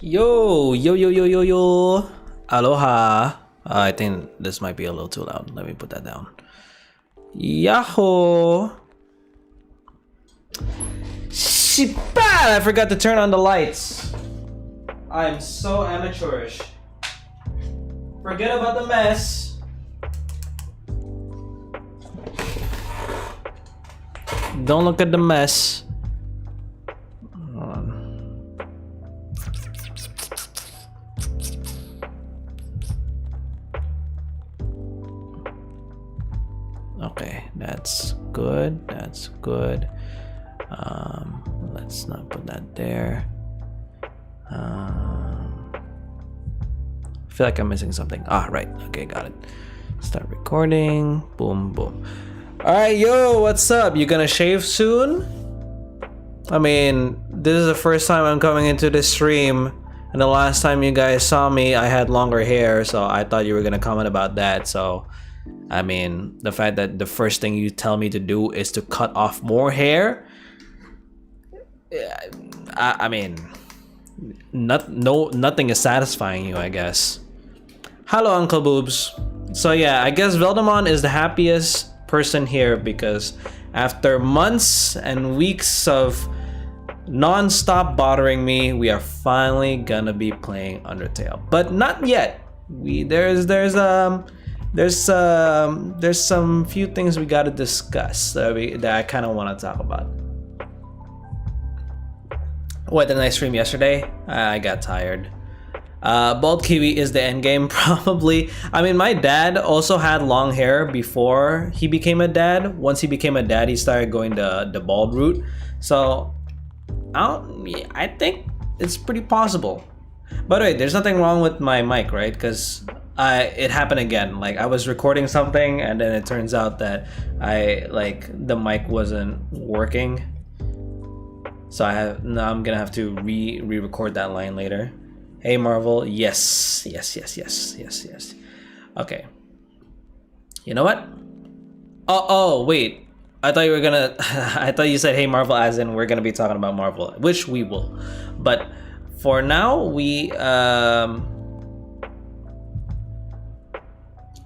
Yo, yo, yo, yo, yo, yo. Aloha. I think this might be a little too loud. Let me put that down. Yahoo. Shibad! I forgot to turn on the lights. I'm so amateurish. Forget about the mess. Don't look at the mess. Hold on. Okay, that's good. That's good. Let's not put that there. I feel like I'm missing something. Ah, right. Okay, got it. Start recording. Boom, boom. All right, yo, what's up? You gonna shave soon? I mean, this is the first time I'm coming into this stream, and the last time you guys saw me, I had longer hair, so I thought you were gonna comment about that. So, I mean, the fact that the first thing you tell me to do is to cut off more hair. I mean, nothing is satisfying you, I guess. Hello, Uncle Boobs. So yeah, I guess Veldemon is the happiest person here because after months and weeks of non-stop bothering me, we are finally gonna be playing Undertale. But not yet. There's some few things we gotta discuss that I kind of want to talk about. What, did I stream yesterday? I got tired. Bald Kiwi is the end game, probably. I mean, my dad also had long hair before he became a dad. Once he became a dad, he started going the bald route. So, I think it's pretty possible. By the way, there's nothing wrong with my mic, right? Because it happened again. Like, I was recording something, and then it turns out that the mic wasn't working. So now I'm gonna have to re-record that line later. Hey Marvel, yes. Okay. You know what? Oh wait. I thought you were gonna I thought you said hey Marvel as in we're gonna be talking about Marvel, which we will. But for now we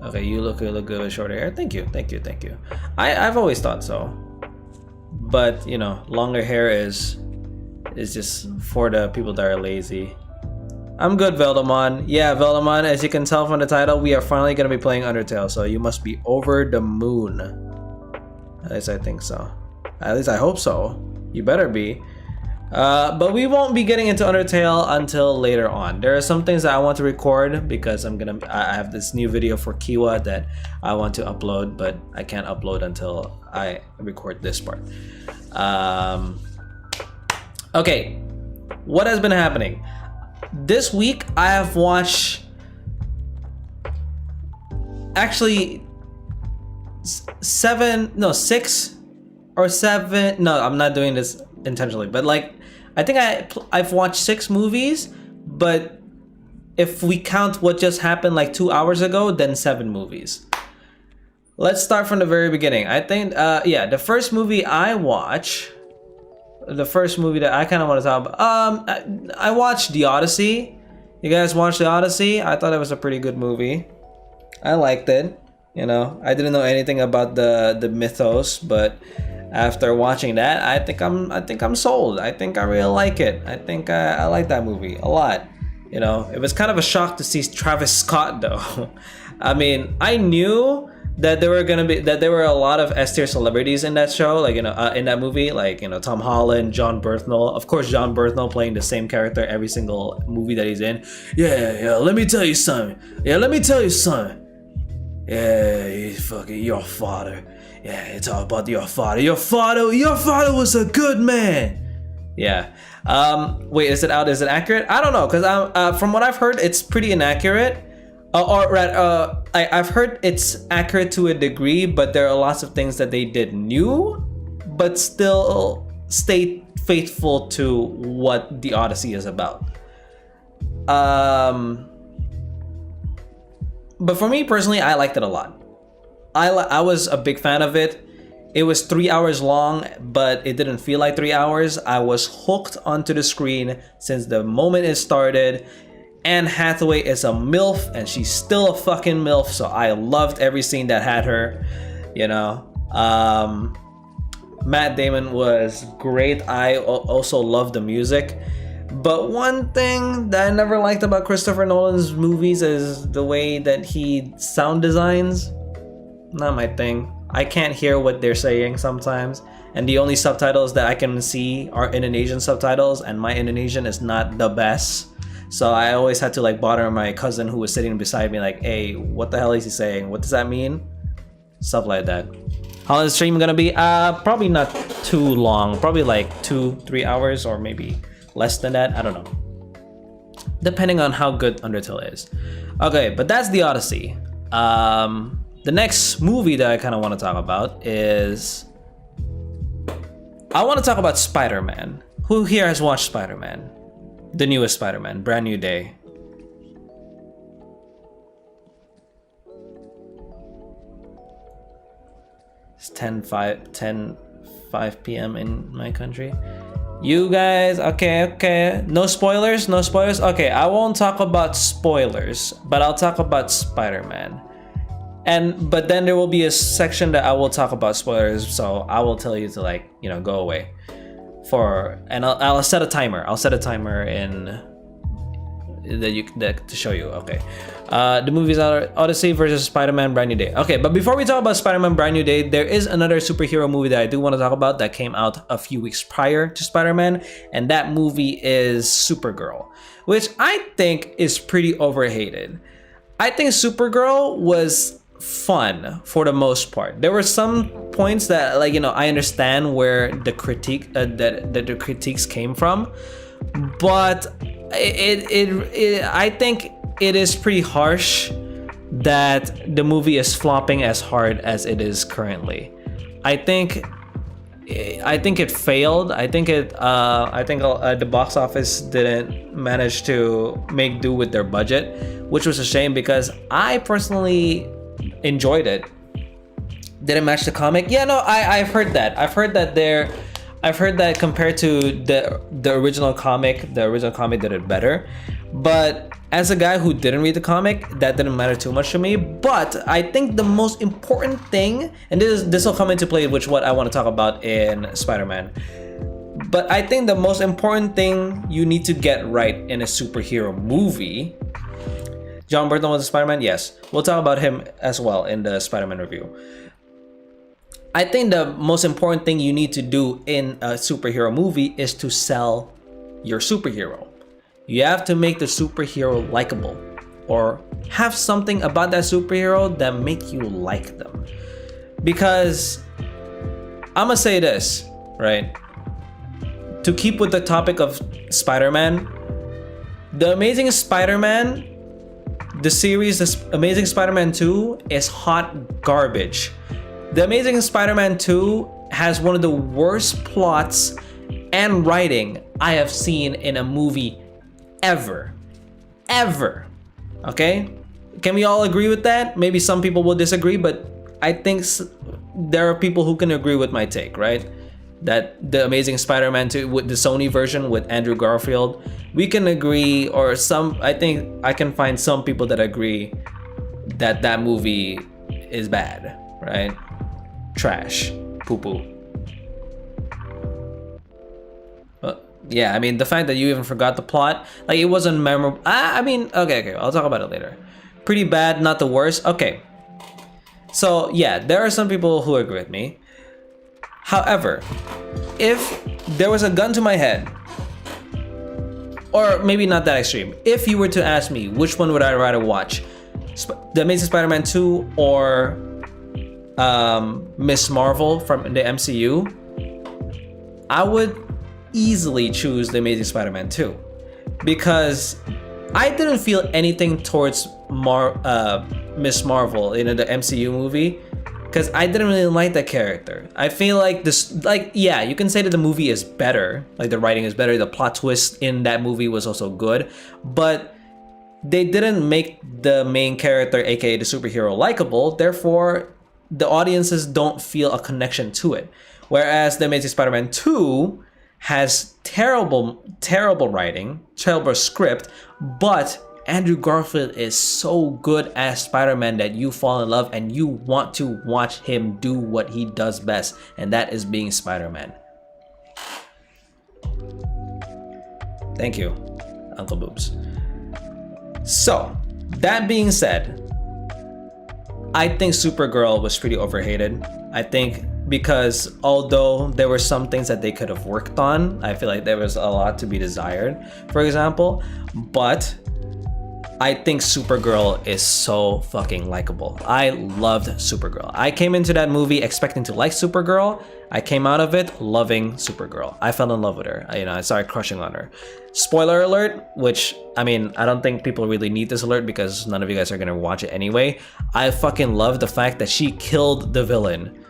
okay, you look good with shorter hair. Thank you. I've always thought so. But you know, longer hair is just for the people that are lazy. I'm good, Veldemon. Yeah, Veldemon, as you can tell from the title, we are finally gonna be playing Undertale, so you must be over the moon. At least I think so. At least I hope so. You better be. But we won't be getting into Undertale until later on. There are some things that I want to record because I have this new video for Kiwa that I want to upload, but I can't upload until I record this part. Okay, what has been happening? This week I have watched actually 6 or 7. No, I'm not doing this intentionally, but like I think I've watched 6 movies, but if we count what just happened like 2 hours ago, then 7 movies. Let's start from the very beginning. I think the first movie I watched, the first movie that I kind of want to talk about, I watched The Odyssey. You guys watched The Odyssey? I thought it was a pretty good movie. I liked it. You know, I didn't know anything about the mythos, but after watching that, I think I'm sold. I think I really like it. I think I like that movie a lot. You know, it was kind of a shock to see Travis Scott though. I mean, I knew that there were a lot of S-tier celebrities in that show, like, you know, in that movie, like, you know, Tom Holland, John Bernthal. Of course, John Bernthal playing the same character every single movie that he's in. Yeah, let me tell you something. Yeah, fucking your father. Yeah, it's all about your father. Your father was a good man. Yeah. Wait, is it out? Is it accurate? I don't know, because from what I've heard, it's pretty inaccurate. I've heard it's accurate to a degree, but there are lots of things that they did new, but still stay faithful to what the Odyssey is about. But for me personally, I liked it a lot. I was a big fan of it. It was 3 hours long, but it didn't feel like 3 hours. I was hooked onto the screen since the moment it started. Anne Hathaway is a MILF, and she's still a fucking MILF, so I loved every scene that had her, you know. Matt Damon was great. I also loved the music. But one thing that I never liked about Christopher Nolan's movies is the way that he sound designs. Not my thing. I can't hear what they're saying sometimes, and the only subtitles that I can see are Indonesian subtitles, and my Indonesian is not the best. So I always had to like bother my cousin who was sitting beside me, like, hey, what the hell is he saying? What does that mean? Stuff like that. How long is the stream gonna be? Probably not too long. Probably like 2-3 hours, or maybe less than that. I don't know. Depending on how good Undertale is. Okay, but that's the Odyssey. The next movie that I kind of want to talk about is... I want to talk about Spider-Man. Who here has watched Spider-Man? The newest Spider-Man, Brand New Day. It's 10:05 p.m. in my country. You guys, okay. No spoilers, no spoilers. Okay, I won't talk about spoilers, but I'll talk about Spider-Man. But then there will be a section that I will talk about spoilers, so I will tell you to, like, you know, go away. And I'll set a timer. I'll set a timer to show you. Okay. The movies are Odyssey versus Spider-Man Brand New Day. Okay, but before we talk about Spider-Man Brand New Day, there is another superhero movie that I do want to talk about that came out a few weeks prior to Spider-Man, and that movie is Supergirl, which I think is pretty overhated. I think Supergirl was fun for the most part. There were some points that, like, you know, I understand where the critique that the critiques came from, but I think it is pretty harsh that the movie is flopping as hard as it is currently. I think it failed. I think the box office didn't manage to make do with their budget, which was a shame because I personally enjoyed it. Did it match the comic? Yeah, no, I've heard that. I've heard that compared to the original comic did it better. But as a guy who didn't read the comic, that didn't matter too much to me. But I think the most important thing, and this will come into play, which what I want to talk about in Spider-Man. But I think the most important thing you need to get right in a superhero movie. John Burton was a Spider-Man? Yes. We'll talk about him as well in the Spider-Man review. I think the most important thing you need to do in a superhero movie is to sell your superhero. You have to make the superhero likable, or have something about that superhero that make you like them. Because I'm gonna say this, right? To keep with the topic of Spider-Man, the Amazing Spider-Man, the series, the Amazing Spider-Man 2 is hot garbage. The Amazing Spider-Man 2 has one of the worst plots and writing I have seen in a movie ever. Okay? Can we all agree with that? Maybe some people will disagree, but I think there are people who can agree with my take, right? That the Amazing Spider-Man 2 with the Sony version with Andrew Garfield, we can agree, or I think I can find some people that agree that that movie is bad, right? Trash, poo-poo. Yeah, I mean, the fact that you even forgot the plot, like, it wasn't memorable. I mean, okay, I'll talk about it later. Pretty bad, not the worst. Okay. So, yeah, there are some people who agree with me. However, if there was a gun to my head, or maybe not that extreme, if you were to ask me which one would I rather watch, The Amazing Spider-Man 2 or Miss Marvel from the MCU, I would easily choose The Amazing Spider-Man 2, because I didn't feel anything towards Miss Marvel in the MCU movie, because I didn't really like that character. I feel like yeah, you can say that the movie is better, like the writing is better, the plot twist in that movie was also good, but they didn't make the main character, aka the superhero, likable. Therefore, the audiences don't feel a connection to it. Whereas The Amazing Spider-Man 2 has terrible writing, terrible script, but Andrew Garfield is so good as Spider-Man that you fall in love and you want to watch him do what he does best, and that is being Spider-Man. Thank you, Uncle Boobs. So, that being said, I think Supergirl was pretty overhated. I think because although there were some things that they could have worked on, I feel like there was a lot to be desired, for example, but I think Supergirl is so fucking likable. I loved Supergirl. I came into that movie expecting to like Supergirl. I came out of it loving Supergirl. I fell in love with her. I started crushing on her. Spoiler alert, which, I mean, I don't think people really need this alert because none of you guys are gonna watch it anyway. I fucking love the fact that she killed the villain,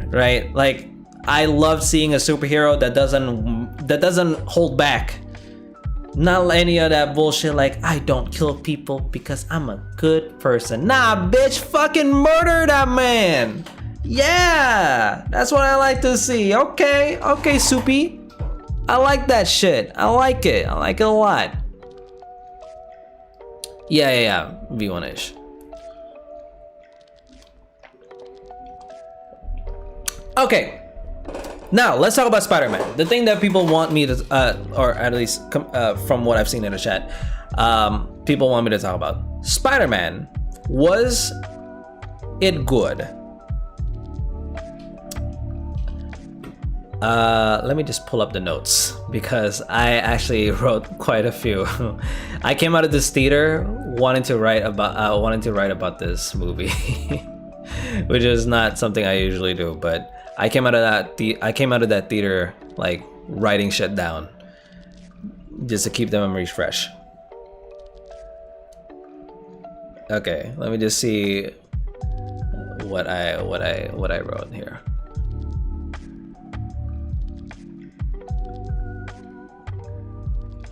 right? Like, I love seeing a superhero that doesn't hold back. Not any of that bullshit like, I don't kill people because I'm a good person. Nah, bitch, fucking murder that man. Yeah, that's what I like to see. Okay, Soupy. I like that shit. I like it a lot. Yeah, V1-ish. Okay. Now, let's talk about Spider-Man. The thing that people want me to, or at least from what I've seen in the chat, people want me to talk about. Spider-Man, was it good? Let me just pull up the notes because I actually wrote quite a few. I came out of this theater wanting to write about this movie, which is not something I usually do, but I came out of that theater like writing shit down just to keep the memories fresh. Okay, let me just see what I wrote here.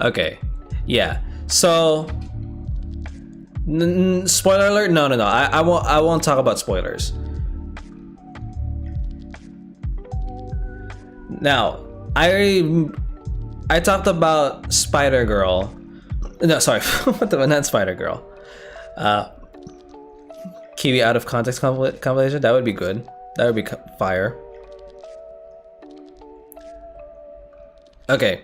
Okay, yeah. So, spoiler alert? No. I won't talk about spoilers. Now, I talked about Spider-Girl. No, sorry, not Spider-Girl. Kiwi out of context compilation. That would be good. That would be fire. Okay.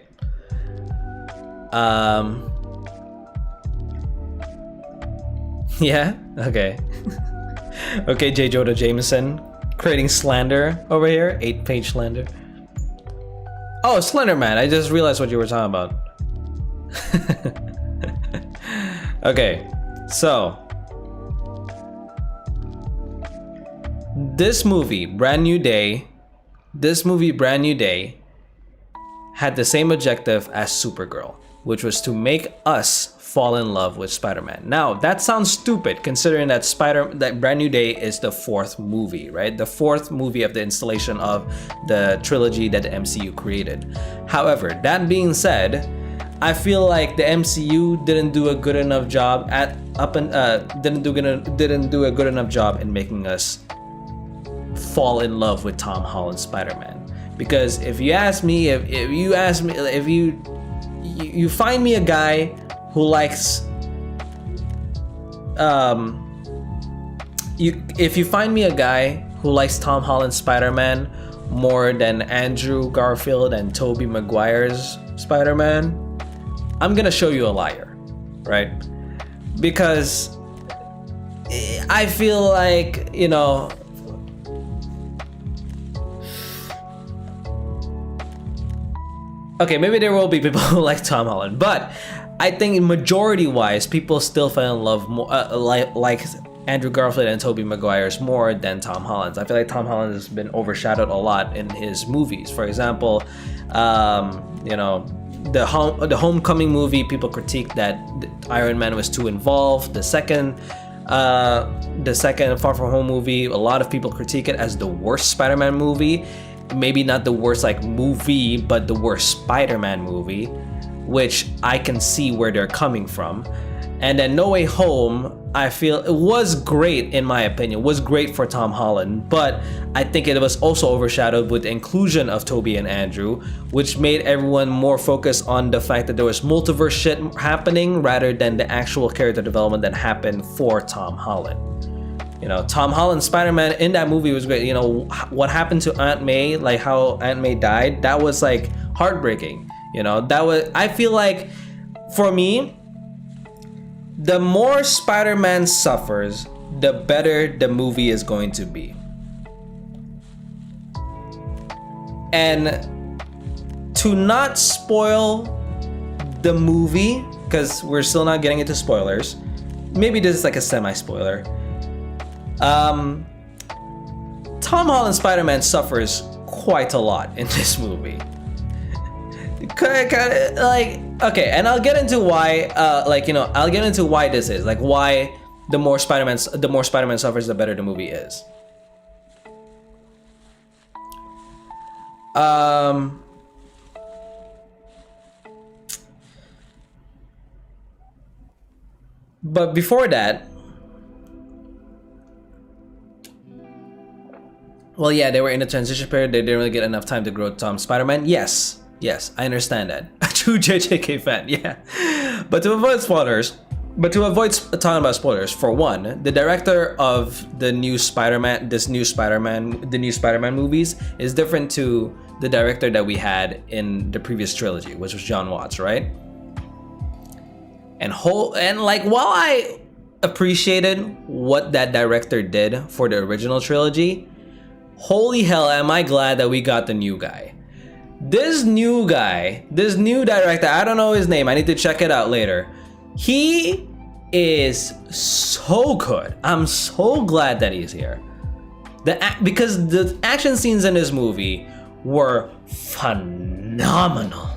Yeah. Okay. Okay, J. Jonah Jameson creating slander over here. 8-page slander. Oh, Slender Man. I just realized what you were talking about. Okay, so this movie, Brand New Day, had the same objective as Supergirl, which was to make us fall in love with Spider-Man. Now, that sounds stupid considering that Brand New Day is the 4th movie, right? The 4th movie of the installation of the trilogy that the MCU created. However, that being said, I feel like the MCU didn't do a good enough job didn't do a good enough job in making us fall in love with Tom Holland's Spider-Man. Because if you find me a guy who likes if you find me a guy who likes Tom Holland's Spider-Man more than Andrew Garfield and Tobey Maguire's Spider-Man, I'm gonna show you a liar, right? Because I feel like, okay, maybe there will be people who like Tom Holland, but I think majority-wise, people still fell in love more, like Andrew Garfield and Tobey Maguire's more than Tom Holland's. I feel like Tom Holland has been overshadowed a lot in his movies. For example, the Homecoming movie, people critique that Iron Man was too involved. The second Far From Home movie, a lot of people critique it as the worst Spider-Man movie. Maybe not the worst movie, but the worst Spider-Man movie, which I can see where they're coming from. And then No Way Home, I feel it was great, in my opinion, was great for Tom Holland, but I think it was also overshadowed with the inclusion of Toby and Andrew, which made everyone more focused on the fact that there was multiverse shit happening rather than the actual character development that happened for Tom Holland. You know, Tom Holland's Spider-Man in that movie was great. You know, what happened to Aunt May, like how Aunt May died, that was like heartbreaking. You know, that was, I feel like, for me, the more Spider-Man suffers, the better the movie is going to be. And to not spoil the movie, because we're still not getting into spoilers, maybe this is like a semi-spoiler. Tom Holland Spider-Man suffers quite a lot in this movie. Like, okay, and I'll get into why. I'll get into why this is like why the more Spider-Man suffers, the better the movie is. But before that, well, yeah, they were in a transition period. They didn't really get enough time to grow Tom's Spider-Man. Yes, I understand that. A true JJK fan, yeah. But to avoid talking about spoilers, for one, the director of the new Spider-Man movies is different to the director that we had in the previous trilogy, which was John Watts, right? And while I appreciated what that director did for the original trilogy, holy hell, am I glad that we got the new guy. This new director, I don't know his name, I need to check it out later. He is so good. I'm so glad that he's here. Because the action scenes in this movie were phenomenal.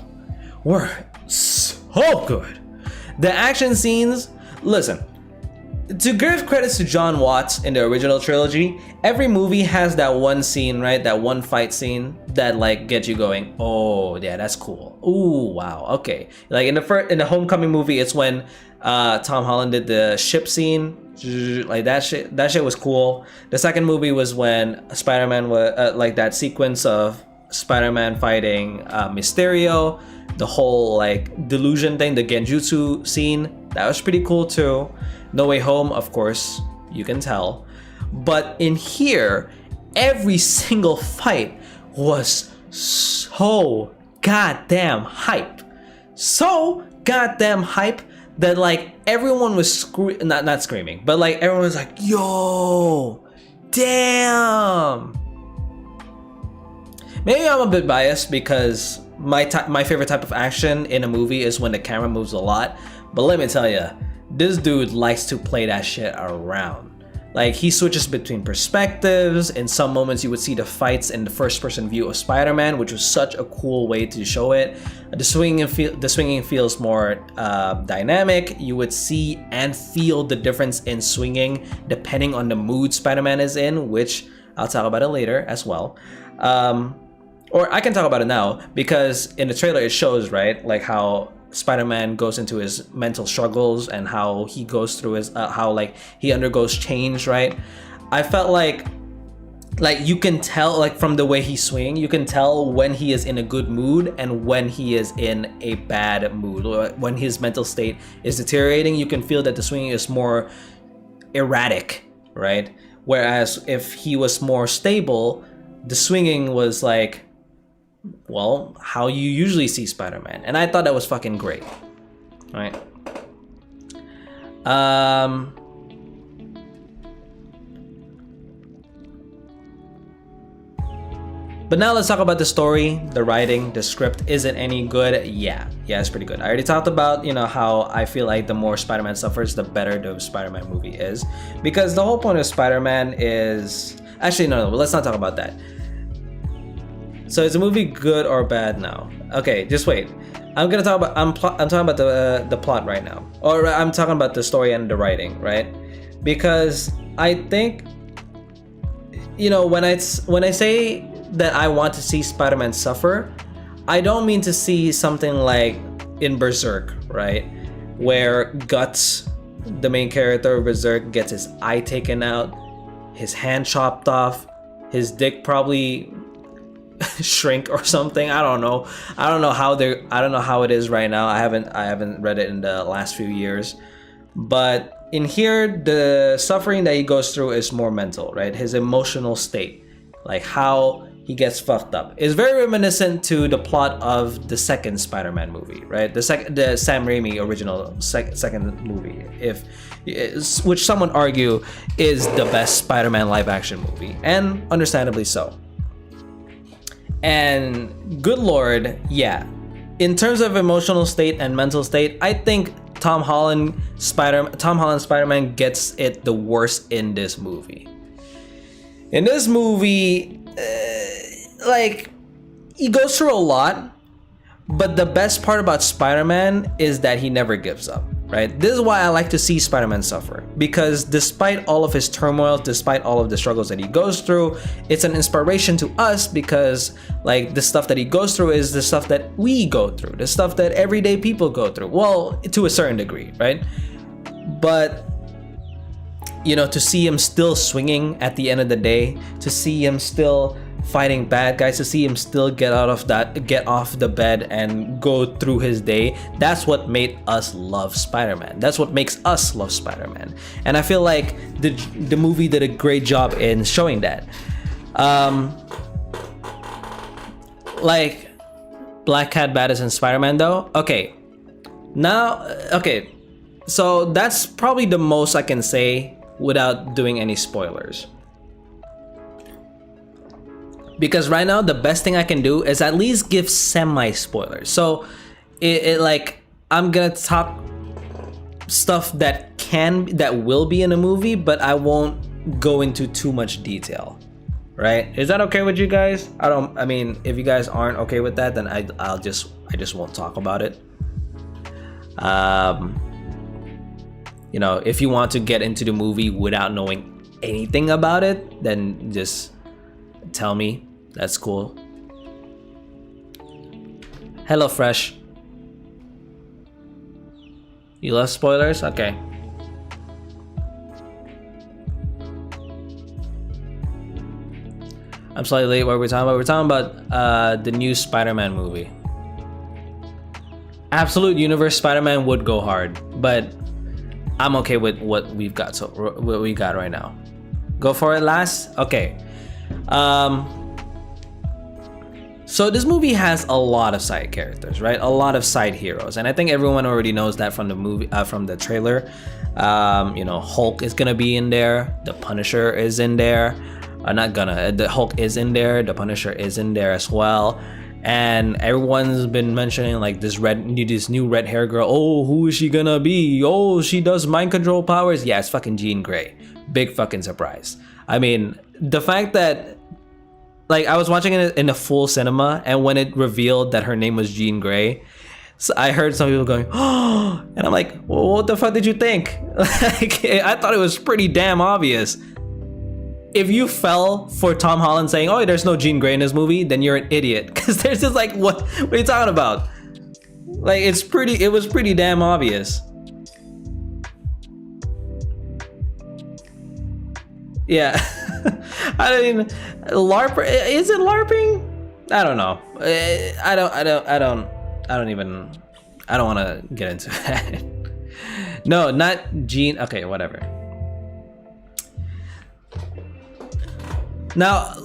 Were so good. The action scenes, listen, to give credits to John Watts in the original trilogy, every movie has that one scene, right? That one fight scene that like gets you going, oh yeah, that's cool. Ooh, wow, okay. Like in the Homecoming movie, it's when Tom Holland did the ship scene, like that shit was cool. The second movie was when Spider-Man was like that sequence of Spider-Man fighting Mysterio, the whole like delusion thing, the Genjutsu scene, that was pretty cool too. No Way Home, of course, you can tell. But in here, every single fight was so goddamn hype. So goddamn hype that like everyone was not screaming, but like everyone was like, yo, damn. Maybe I'm a bit biased because my favorite type of action in a movie is when the camera moves a lot. But let me tell you, this dude likes to play that shit around. Like, he switches between perspectives. In some moments, you would see the fights in the first-person view of Spider-Man, which was such a cool way to show it. The swinging feels more dynamic. You would see and feel the difference in swinging depending on the mood Spider-Man is in, which I'll talk about it later as well. Or I can talk about it now, because in the trailer it shows, right, like how Spider-Man goes into his mental struggles and how he goes through his how like he undergoes change, right? I felt like you can tell, like, from the way he's swinging, you can tell when he is in a good mood and when he is in a bad mood, or when his mental state is deteriorating. You can feel that the swinging is more erratic, right? Whereas if he was more stable, the swinging was like, well, how you usually see Spider-Man. And I thought that was fucking great, right? But now let's talk about the story, the writing, the script. Is it any good? Yeah, it's pretty good. I already talked about, how I feel like the more Spider-Man suffers, the better the Spider-Man movie is. Because the whole point of Spider-Man is... Actually, no, let's not talk about that. So is the movie good or bad now? Okay, just wait. I'm talking about the plot right now. Or I'm talking about the story and the writing, right? Because I think, when I say that I want to see Spider-Man suffer, I don't mean to see something like in Berserk, right? Where Guts the main character of Berserk gets his eye taken out, his hand chopped off, his dick probably shrink or something. I don't know. I don't know how it is right now. I haven't read it in the last few years. But in here, the suffering that he goes through is more mental, right? His emotional state, like how he gets fucked up, is very reminiscent to the plot of the second Spider-Man movie, right? The Sam Raimi original second movie, which someone argue is the best Spider-Man live-action movie, and understandably so. And good lord, yeah, in terms of emotional state and mental state, I think Tom Holland Spider-Man gets it the worst in this movie. In this movie, like, he goes through a lot, but the best part about Spider-Man is that he never gives up, right? This is why I like to see Spider-Man suffer, because despite all of his turmoil, despite all of the struggles that he goes through, it's an inspiration to us, because like the stuff that he goes through is the stuff that we go through, the stuff that everyday people go through, well, to a certain degree, right? But you know, to see him still swinging at the end of the day, to see him still fighting bad guys, to see him still get off the bed and go through his day, that's what made us love Spider-Man. That's what makes us love Spider-Man. And I feel like the movie did a great job in showing that. Like Black Cat Badass and Spider-Man though. Okay. So that's probably the most I can say without doing any spoilers. Because right now, the best thing I can do is at least give semi-spoilers. So, like, I'm gonna talk stuff that will be in a movie, but I won't go into too much detail, right? Is that okay with you guys? I mean, if you guys aren't okay with that, then I just won't talk about it. You know, if you want to get into the movie without knowing anything about it, then just tell me. That's cool. Hello, Fresh. You love spoilers? Okay. I'm slightly late. What we're talking about? We're talking about the new Spider-Man movie. Absolute Universe Spider-Man would go hard, but I'm okay with what we've got. So what we got right now. Go for it, last. Okay. So this movie has a lot of side characters, right? A lot of side heroes, and I think everyone already knows that from the movie, from the trailer. You know, Hulk is gonna be in there. The Punisher is in there. The Hulk is in there. The Punisher is in there as well. And everyone's been mentioning like this new red hair girl. Oh, who is she gonna be? Oh, she does mind control powers. Yeah, it's fucking Jean Grey. Big fucking surprise. I mean, the fact that, like, I was watching it in a full cinema, and when it revealed that her name was Jean Grey, so I heard some people going, "Oh," and I'm like, well, "What the fuck did you think?" Like, I thought it was pretty damn obvious. If you fell for Tom Holland saying, "Oh, there's no Jean Grey in this movie," then you're an idiot. Because there's just like, what are you talking about? Like, it was pretty damn obvious. Yeah. I mean, LARP, is it LARPing? I don't know. I don't want to get into that. No, not Jean. Okay, whatever. Now,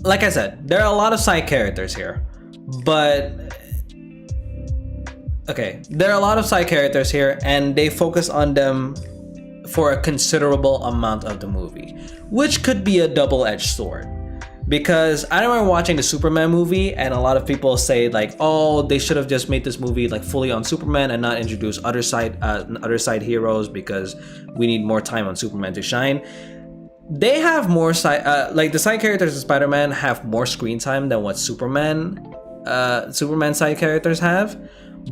like I said, there are a lot of side characters here, but okay, there are a lot of side characters here, and they focus on them for a considerable amount of the movie, which could be a double-edged sword. Because I remember watching the Superman movie, and a lot of people say like, "Oh, they should have just made this movie like fully on Superman and not introduce other side heroes because we need more time on Superman to shine." They have more like the side characters of Spider-Man have more screen time than what Superman side characters have,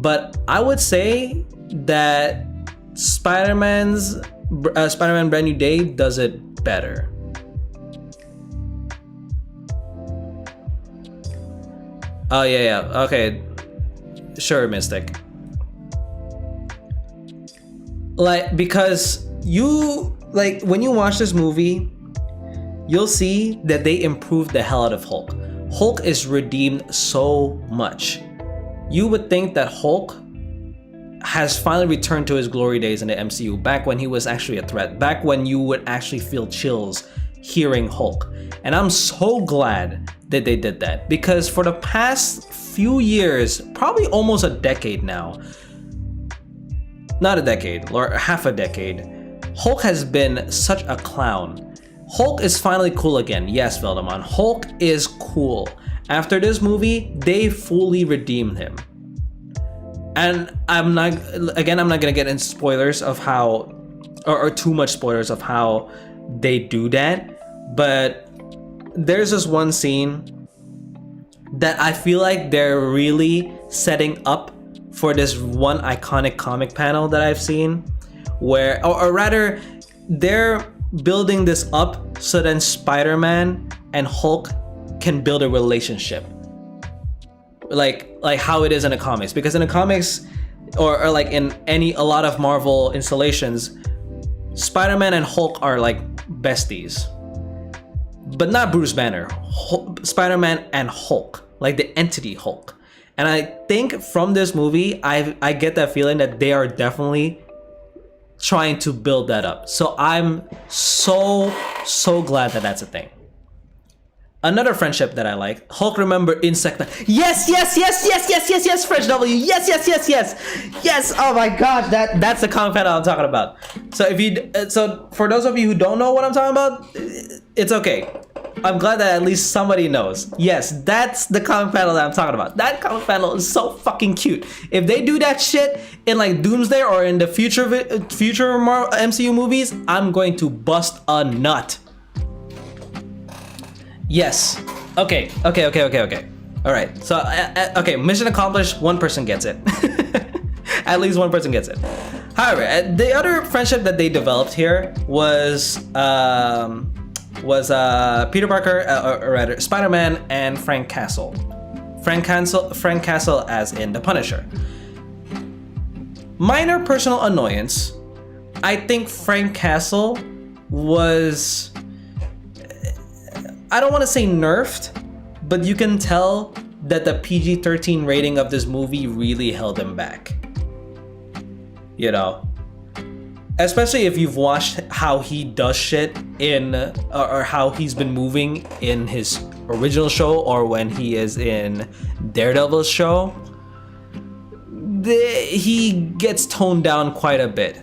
but I would say that Spider-Man Brand New Day does it better. Oh yeah, okay, sure, Mystic. like, because you like when you watch this movie, you'll see that they improved the hell out of Hulk. Hulk is redeemed so much. You would think that Hulk has finally returned to his glory days in the MCU, back when he was actually a threat, back when you would actually feel chills hearing Hulk. And I'm so glad that they did that, because for the past few years, probably almost a decade now, not a decade, or half a decade, Hulk has been such a clown. Hulk is finally cool again. Yes, Veldeman, Hulk is cool. After this movie, they fully redeemed him. And I'm not gonna get into spoilers of how, or too much spoilers of how they do that, but there's this one scene that I feel like they're really setting up for this one iconic comic panel that I've seen, where, or rather, they're building this up so then Spider-Man and Hulk can build a relationship, like how it is in the comics. Because in the comics, or like in a lot of Marvel installations, Spider-Man and Hulk are like besties, but not Bruce Banner. Spider-Man and Hulk, like the entity Hulk. And I think from this movie, I get that feeling that they are definitely trying to build that up. So I'm so glad that that's a thing. Another friendship that I like, Hulk, remember Insect Man. Yes, Fresh W. Yes. Oh my gosh, that's the comic panel I'm talking about. So for those of you who don't know what I'm talking about, it's okay. I'm glad that at least somebody knows. Yes, that's the comic panel that I'm talking about. That comic panel is so fucking cute. If they do that shit in like Doomsday or in the future MCU movies, I'm going to bust a nut. Yes. Okay. All right. So, okay. Mission accomplished. One person gets it. At least one person gets it. However, the other friendship that they developed here was Peter Parker, or rather Spider-Man, and Frank Castle. Frank Castle, as in the Punisher. Minor personal annoyance. I think Frank Castle was, I don't want to say nerfed, but you can tell that the PG-13 rating of this movie really held him back. You know, especially if you've watched how he does shit in, or how he's been moving in his original show, or when he is in Daredevil's show, he gets toned down quite a bit,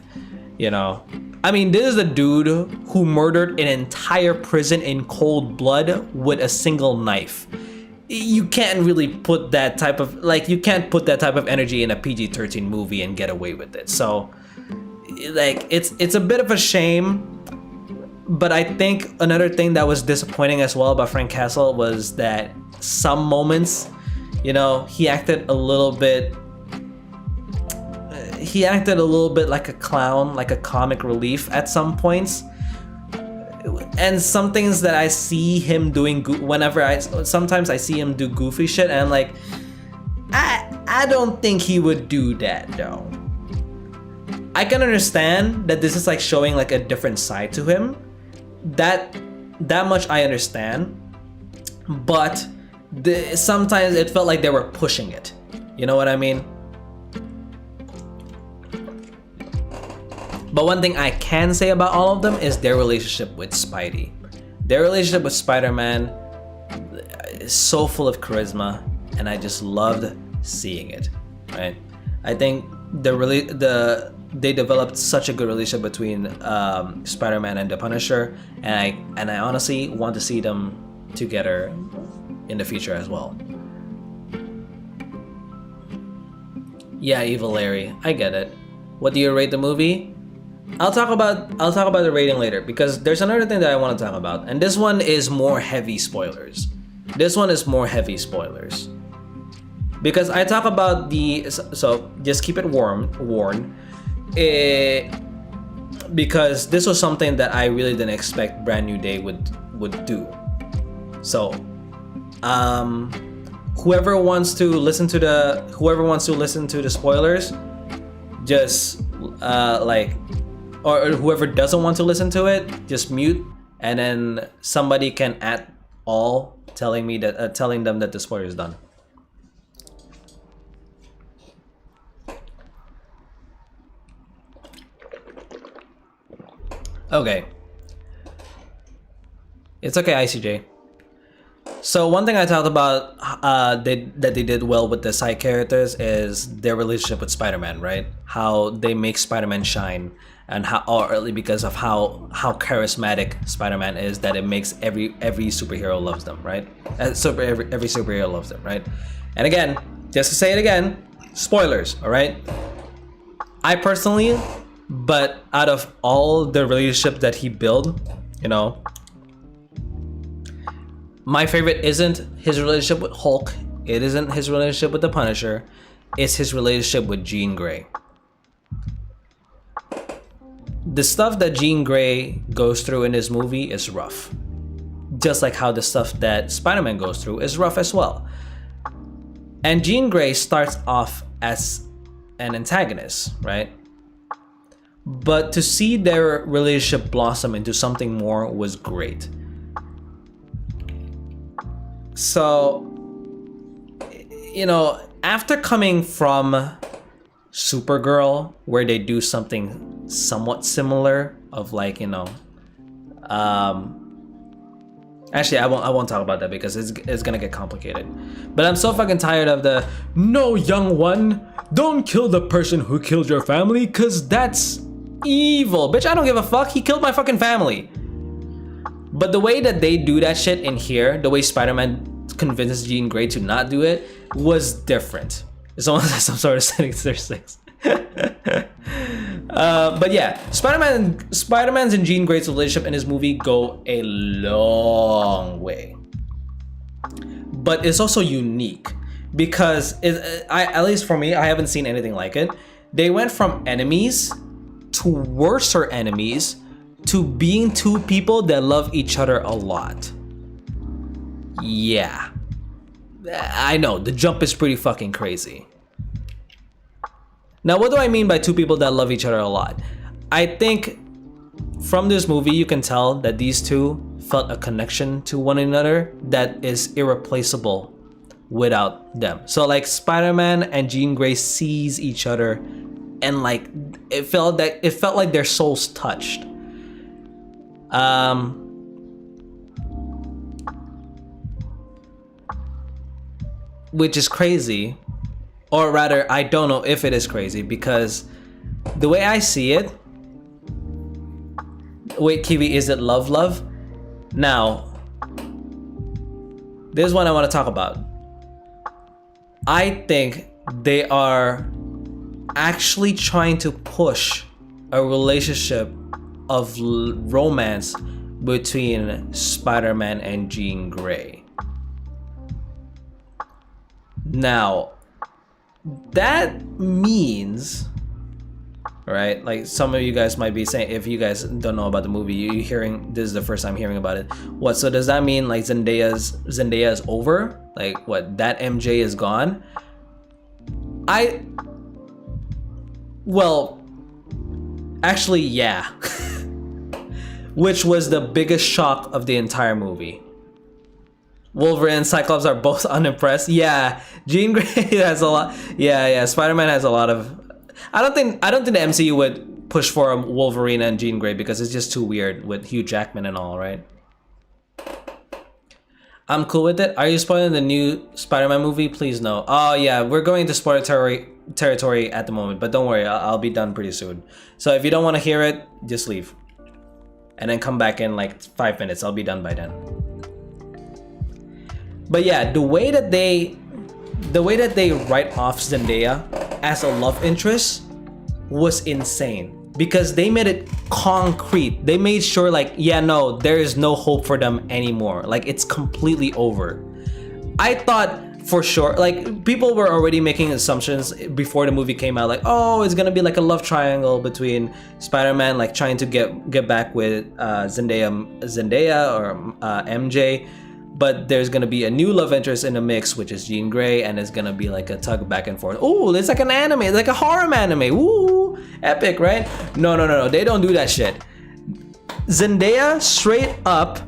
you know. I mean, this is a dude who murdered an entire prison in cold blood with a single knife. You can't really put that type of, like, you can't put that type of energy in a PG-13 movie and get away with it. So, like, it's a bit of a shame. But I think another thing that was disappointing as well about Frank Castle was that some moments, you know, he acted a little bit like a clown, like a comic relief at some points. And some things that I see him doing sometimes I see him do goofy shit, and I'm like, I don't think he would do that though. I can understand that this is like showing like a different side to him. That much I understand. But sometimes it felt like they were pushing it. You know what I mean? But one thing I can say about all of them is their relationship with Spidey. Their relationship with Spider-Man is so full of charisma, and I just loved seeing it. Right? I think they developed such a good relationship between Spider-Man and the Punisher, and I honestly want to see them together in the future as well. Yeah, Evil Larry, I get it. What do you rate the movie? I'll talk about the rating later, because there's another thing that I want to talk about, and this one is more heavy spoilers. Because I talk about so just keep it warm, because this was something that I really didn't expect Brand New Day would do. So, whoever wants to listen to the spoilers, just like, or whoever doesn't want to listen to it, just mute, and then somebody can add all telling me that telling them that the spoiler is done. Okay. It's okay, ICJ. So one thing I talked about that they did well with the side characters is their relationship with Spider-Man, right? How they make Spider-Man shine, and how, or early because of how charismatic Spider-Man is, that it makes every superhero loves them, right? Every superhero loves them, right? And again, just to say it again, spoilers, all right? I personally, but out of all the relationships that he built, you know, my favorite isn't his relationship with Hulk. It isn't his relationship with the Punisher. It's his relationship with Jean Grey. The stuff that Jean Grey goes through in this movie is rough. Just like how the stuff that Spider-Man goes through is rough as well. And Jean Grey starts off as an antagonist, right? But to see their relationship blossom into something more was great. So, you know, after coming from Supergirl, where they do something somewhat similar of like, you know, actually I won't talk about that because it's gonna get complicated. But I'm so fucking tired of the, no, young one, don't kill the person who killed your family, cause that's evil. Bitch, I don't give a fuck. He killed my fucking family. But the way that they do that shit in here, the way Spider-Man convinces Jean Grey to not do it, was different. It's almost like some sort of Sinister Six. But yeah, Spider-Man's and Jean Grey's relationship in this movie go a long way. But it's also unique because at least for me, I haven't seen anything like it. They went from enemies to worser enemies to being two people that love each other a lot. Yeah. I know, the jump is pretty fucking crazy. Now, what do I mean by two people that love each other a lot? I think from this movie, you can tell that these two felt a connection to one another that is irreplaceable without them. So like Spider-Man and Jean Grey sees each other and like it felt like their souls touched. Which is crazy, or rather, I don't know if it is crazy because the way I see it. Wait, Kiwi, is it love? Now, this is what I want to talk about. I think they are actually trying to push a relationship of romance between Spider-Man and Jean Grey. Now, that means, right? Like some of you guys might be saying, if you guys don't know about the movie, you hearing this is the first time hearing about it. What? So does that mean like Zendaya is over? Like what? That MJ is gone? Well, actually, yeah. Which was the biggest shock of the entire movie. Wolverine and Cyclops are both unimpressed. Yeah, Jean Grey has a lot. Yeah. Spider-Man has a lot of. I don't think the MCU would push for a Wolverine and Jean Grey because it's just too weird with Hugh Jackman and all, right? I'm cool with it. Are you spoiling the new Spider-Man movie? Please no. Oh yeah, we're going to spoiler territory at the moment, but don't worry, I'll be done pretty soon. So if you don't want to hear it, just leave, and then come back in like 5 minutes. I'll be done by then. But yeah, the way that they write off Zendaya as a love interest was insane because they made it concrete. They made sure like, yeah, no, there is no hope for them anymore. Like it's completely over. I thought for sure, like people were already making assumptions before the movie came out, like, oh, it's gonna be like a love triangle between Spider-Man, like trying to get back with Zendaya or MJ. but there's gonna be a new love interest in the mix, which is Jean Grey, and it's gonna be like a tug back and forth. Ooh, it's like an anime, it's like a horror anime. Ooh, epic, right? No, they don't do that shit. Zendaya straight up,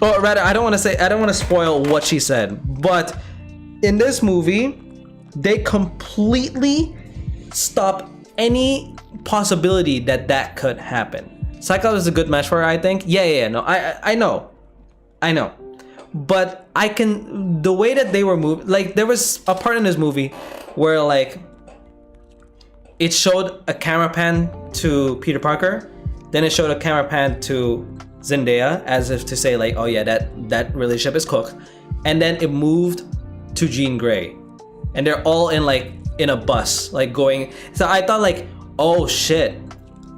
or rather, I don't want to spoil what she said, but in this movie, they completely stop any possibility that could happen. Cyclops is a good match for her, I think. Yeah. No, I know. But the way that they were moving, like there was a part in this movie where like it showed a camera pan to Peter Parker, then it showed a camera pan to Zendaya, as if to say like, oh yeah, that relationship is cooked, and then it moved to Jean Grey, and they're all in a bus, like going. So I thought like, oh shit,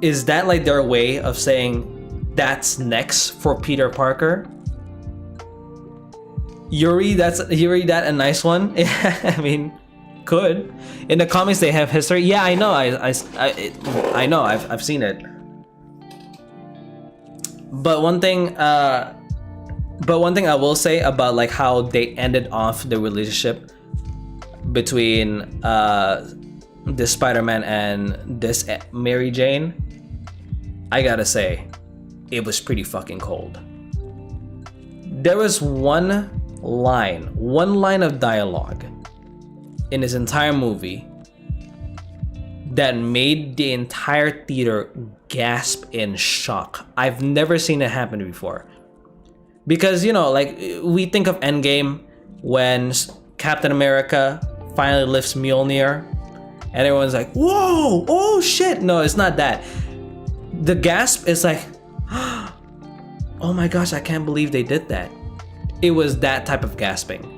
is that like their way of saying that's next for Peter Parker? Yuri, that a nice one? I mean, could. In the comics they have history. Yeah, I know. I know. I've seen it. But one thing I will say about like how they ended off the relationship between this Spider-Man and this Mary Jane, I gotta say, it was pretty fucking cold. There was one line of dialogue in this entire movie that made the entire theater gasp in shock. I've never seen it happen before. Because, you know, like we think of Endgame when Captain America finally lifts Mjolnir and everyone's like, whoa, oh shit. No, it's not that. The gasp is like, oh my gosh, I can't believe they did that. It was that type of gasping.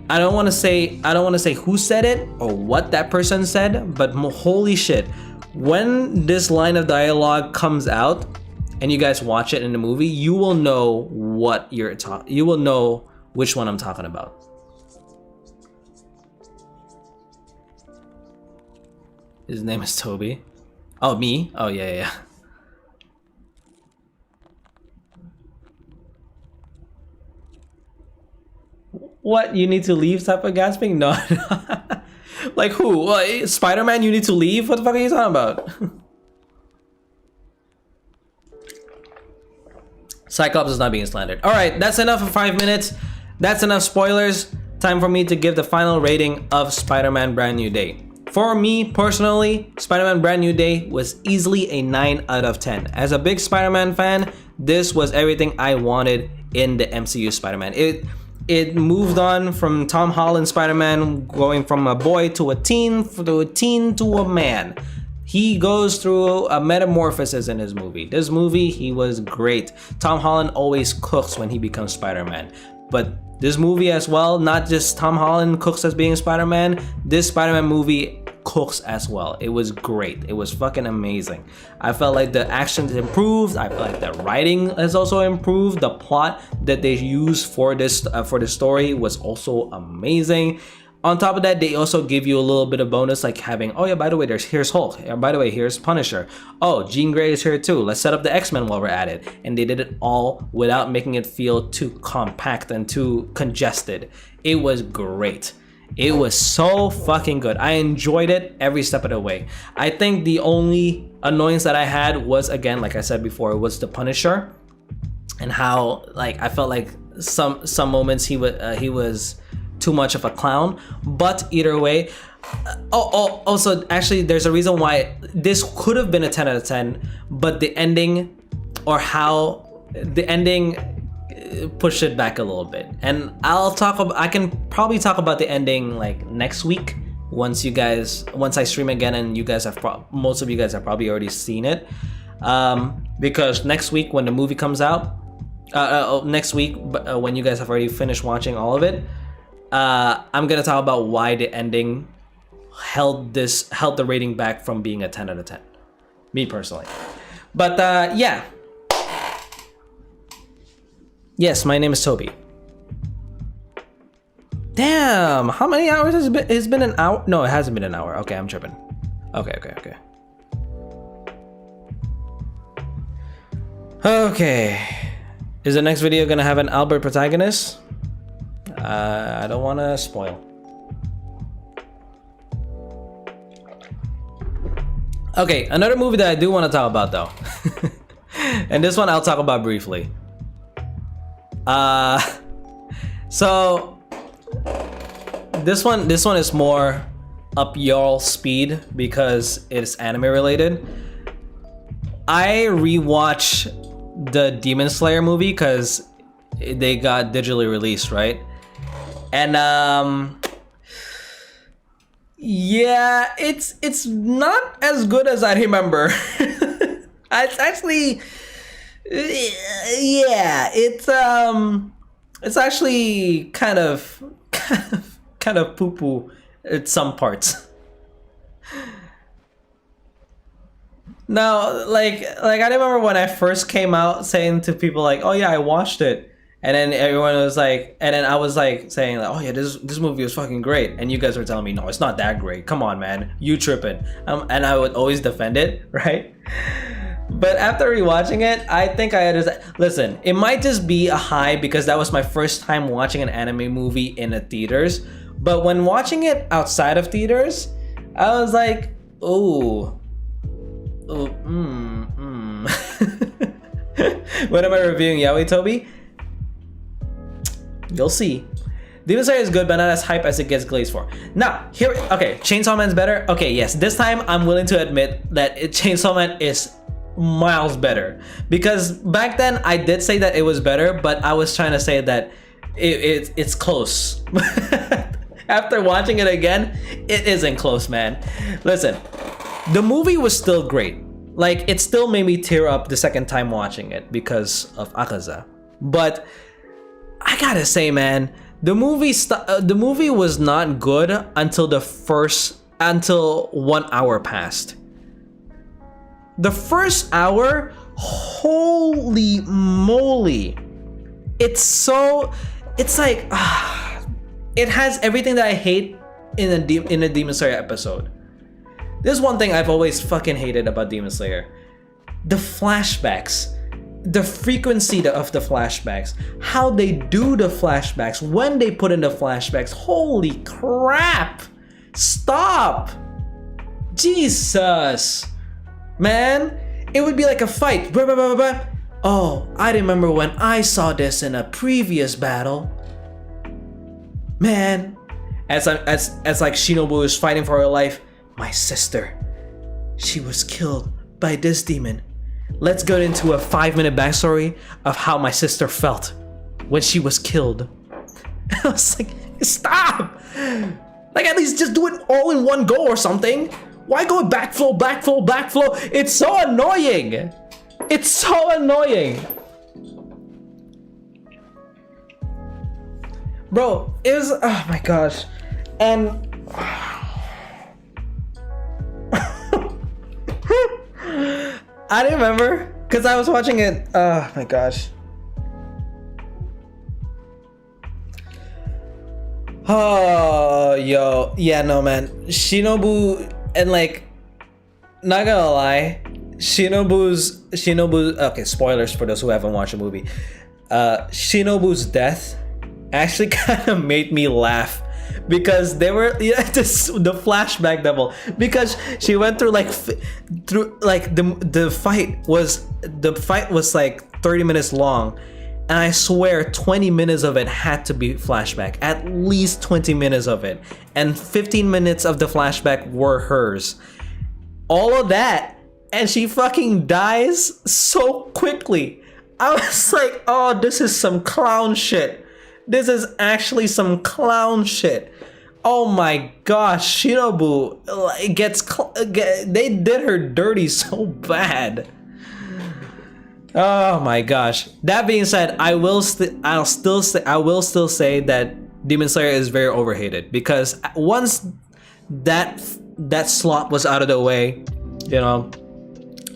I don't want to say who said it or what that person said, but holy shit, when this line of dialogue comes out and you guys watch it in the movie, you will know you will know which one I'm talking about. His name is Toby. Oh, me? Oh, yeah. What? You need to leave type of gasping? No. Like who? Spider-Man, you need to leave? What the fuck are you talking about? Cyclops is not being slandered. Alright, that's enough for 5 minutes. That's enough spoilers. Time for me to give the final rating of Spider-Man Brand New Day. For me, personally, Spider-Man Brand New Day was easily a 9 out of 10. As a big Spider-Man fan, this was everything I wanted in the MCU Spider-Man. It moved on from Tom Holland Spider-Man going from a boy to a teen to a man. He goes through a metamorphosis in his movie. This movie, he was great. Tom Holland always cooks when he becomes Spider-Man. But this movie as well, not just Tom Holland cooks as being Spider-Man, this Spider-Man movie cooks as well. It was great. It was fucking amazing. I felt like the actions improved. I felt like the writing has also improved. The plot that they used for this story was also amazing. On top of that, they also give you a little bit of bonus, like having, oh yeah, by the way, here's Hulk. By the way, here's Punisher. Oh, Jean Grey is here too. Let's set up the X-Men while we're at it. And they did it all without making it feel too compact and too congested. It was great. It was so fucking good. I enjoyed it every step of the way. I think the only annoyance that I had was, again, like I said before, was the Punisher, and how like I felt like some moments he was too much of a clown. But either way, also actually there's a reason why this could have been a 10 out of 10, but the ending, or how the ending pushed it back a little bit. And I can probably talk about the ending like next week once I stream again, and you guys have most of you guys have probably already seen it, because next week when the movie comes out, next week when you guys have already finished watching all of it, I'm gonna talk about why the ending held the rating back from being a 10 out of 10, me personally. But yeah. Yes, my name is Toby. Damn, how many hours has it been? It's been an hour? No, it hasn't been an hour. Okay, I'm tripping. Okay. Okay. Is the next video gonna have an Albert protagonist? I don't want to spoil. Okay, another movie that I do want to talk about though. And this one I'll talk about briefly. So this one is more up your speed because it's anime related. I rewatched the Demon Slayer movie because they got digitally released, right? And yeah, it's not as good as I remember. It's actually, yeah, it's actually kind of poo poo at some parts. No, like I remember when I first came out saying to people like, "Oh yeah, I watched it," and then everyone was like, and then I was like saying like, "Oh yeah, this movie was fucking great," and you guys were telling me, "No, it's not that great. Come on, man, you tripping?" And I would always defend it, right? But after rewatching it, I think I understand. Listen, it might just be a high because that was my first time watching an anime movie in the theaters. But when watching it outside of theaters, I was like, "Oh." What am I reviewing, Yaoi Toby? You'll see. Demon Slayer is good, but not as hype as it gets glazed for. Now, here, okay, Chainsaw Man's better. Okay, yes, this time I'm willing to admit that Chainsaw Man is miles better. Because back then I did say that it was better, but I was trying to say that it's close. After watching it again, it isn't close, man. Listen. The movie was still great. Like, it still made me tear up the second time watching it because of Akaza. But I gotta say, man, the movie was not good until 1 hour passed. The first hour, holy moly, it's like it has everything that I hate in a Demon Slayer episode. This is one thing I've always fucking hated about Demon Slayer. The flashbacks. The frequency of the flashbacks. How they do the flashbacks. When they put in the flashbacks. Holy crap! Stop! Jesus! Man, it would be like a fight. Oh, I remember when I saw this in a previous battle. Man. As like Shinobu is fighting for her life. My sister, she was killed by this demon. Let's go into a 5-minute backstory of how my sister felt when she was killed. I was like, stop! Like, at least just do it all in one go or something. Why go backflow? It's so annoying. It's so annoying. Bro, it was, oh my gosh. And I remember because I was watching it. Oh my gosh. Oh, yo. Yeah, no, man. Shinobu, and like, not gonna lie, Shinobu's, okay, spoilers for those who haven't watched the movie. Shinobu's death actually kind of made me laugh. Because they were the flashback double, because she went through like the fight was like 30 minutes long, and I swear 20 minutes of it had to be flashback, at least 20 minutes of it, and 15 minutes of the flashback were hers. All of that, and she fucking dies so quickly. I was like, oh, this is some clown shit. This is actually some clown shit. Oh my gosh, Shinobu they did her dirty so bad. Oh my gosh. That being said, I will still say that Demon Slayer is very overhated, because once that slot was out of the way, you know.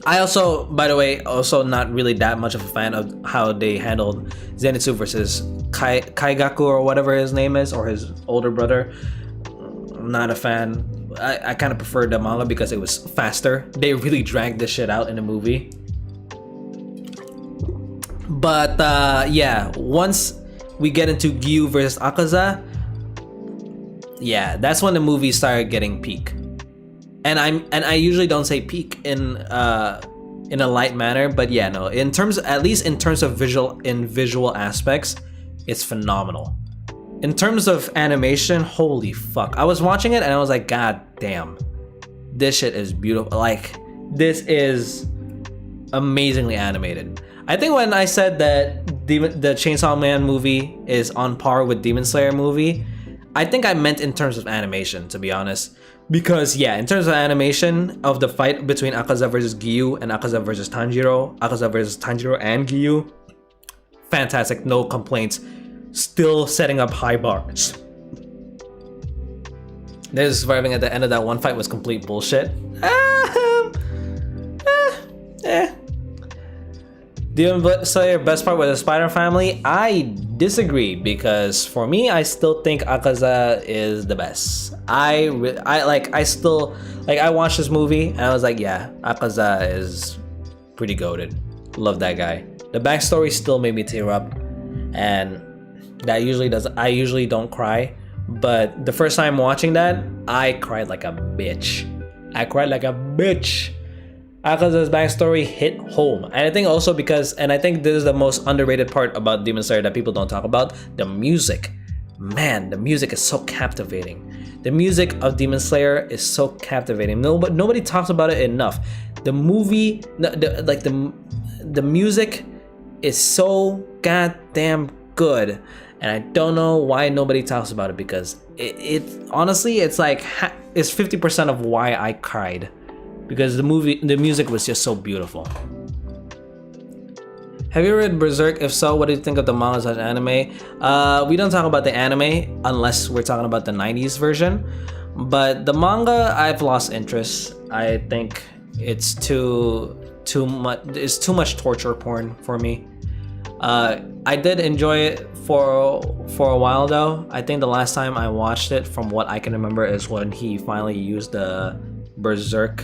I also, by the way, not really that much of a fan of how they handled Zenitsu versus Kaigaku or whatever his name is, or his older brother. I'm not a fan. I kind of preferred the manga because it was faster. They really dragged this shit out in the movie. But yeah, once we get into Gyu versus Akaza, yeah, that's when the movie started getting peak. And I usually don't say peak in a light manner, but yeah, no, in terms, at least in terms of visual aspects, it's phenomenal. In terms of animation, holy fuck. I was watching it and I was like, God damn, this shit is beautiful. Like, this is amazingly animated. I think when I said that the Chainsaw Man movie is on par with Demon Slayer movie, I think I meant in terms of animation, to be honest. Because yeah, in terms of animation of the fight between Akaza versus Gyu and Akaza versus Tanjiro and Gyu, fantastic, no complaints. Still setting up high bars. Their surviving at the end of that one fight was complete bullshit. Demon Slayer best part with the Spider Family? I disagree, because for me, I still think Akaza is the best. I watched this movie and I was like, yeah, Akaza is pretty goated. Love that guy. The backstory still made me tear up, and that usually does. I usually don't cry, but the first time watching that, I cried like a bitch. Akaza's backstory hit home, and I think also because, and I think this is the most underrated part about Demon Slayer that people don't talk about, the music. Man, the music is so captivating. The music of Demon Slayer is so captivating. Nobody talks about it enough. The movie, the music is so goddamn good. And I don't know why nobody talks about it, because it honestly, it's like, it's 50% of why I cried, because the music was just so beautiful. Have you read Berserk? If so, what do you think of the manga / anime? We don't talk about the anime unless we're talking about the 90s version, but the manga, I've lost interest. I think it's too much torture porn for me. I did enjoy it for a while though. I think the last time I watched it, from what I can remember, is when he finally used the Berserk.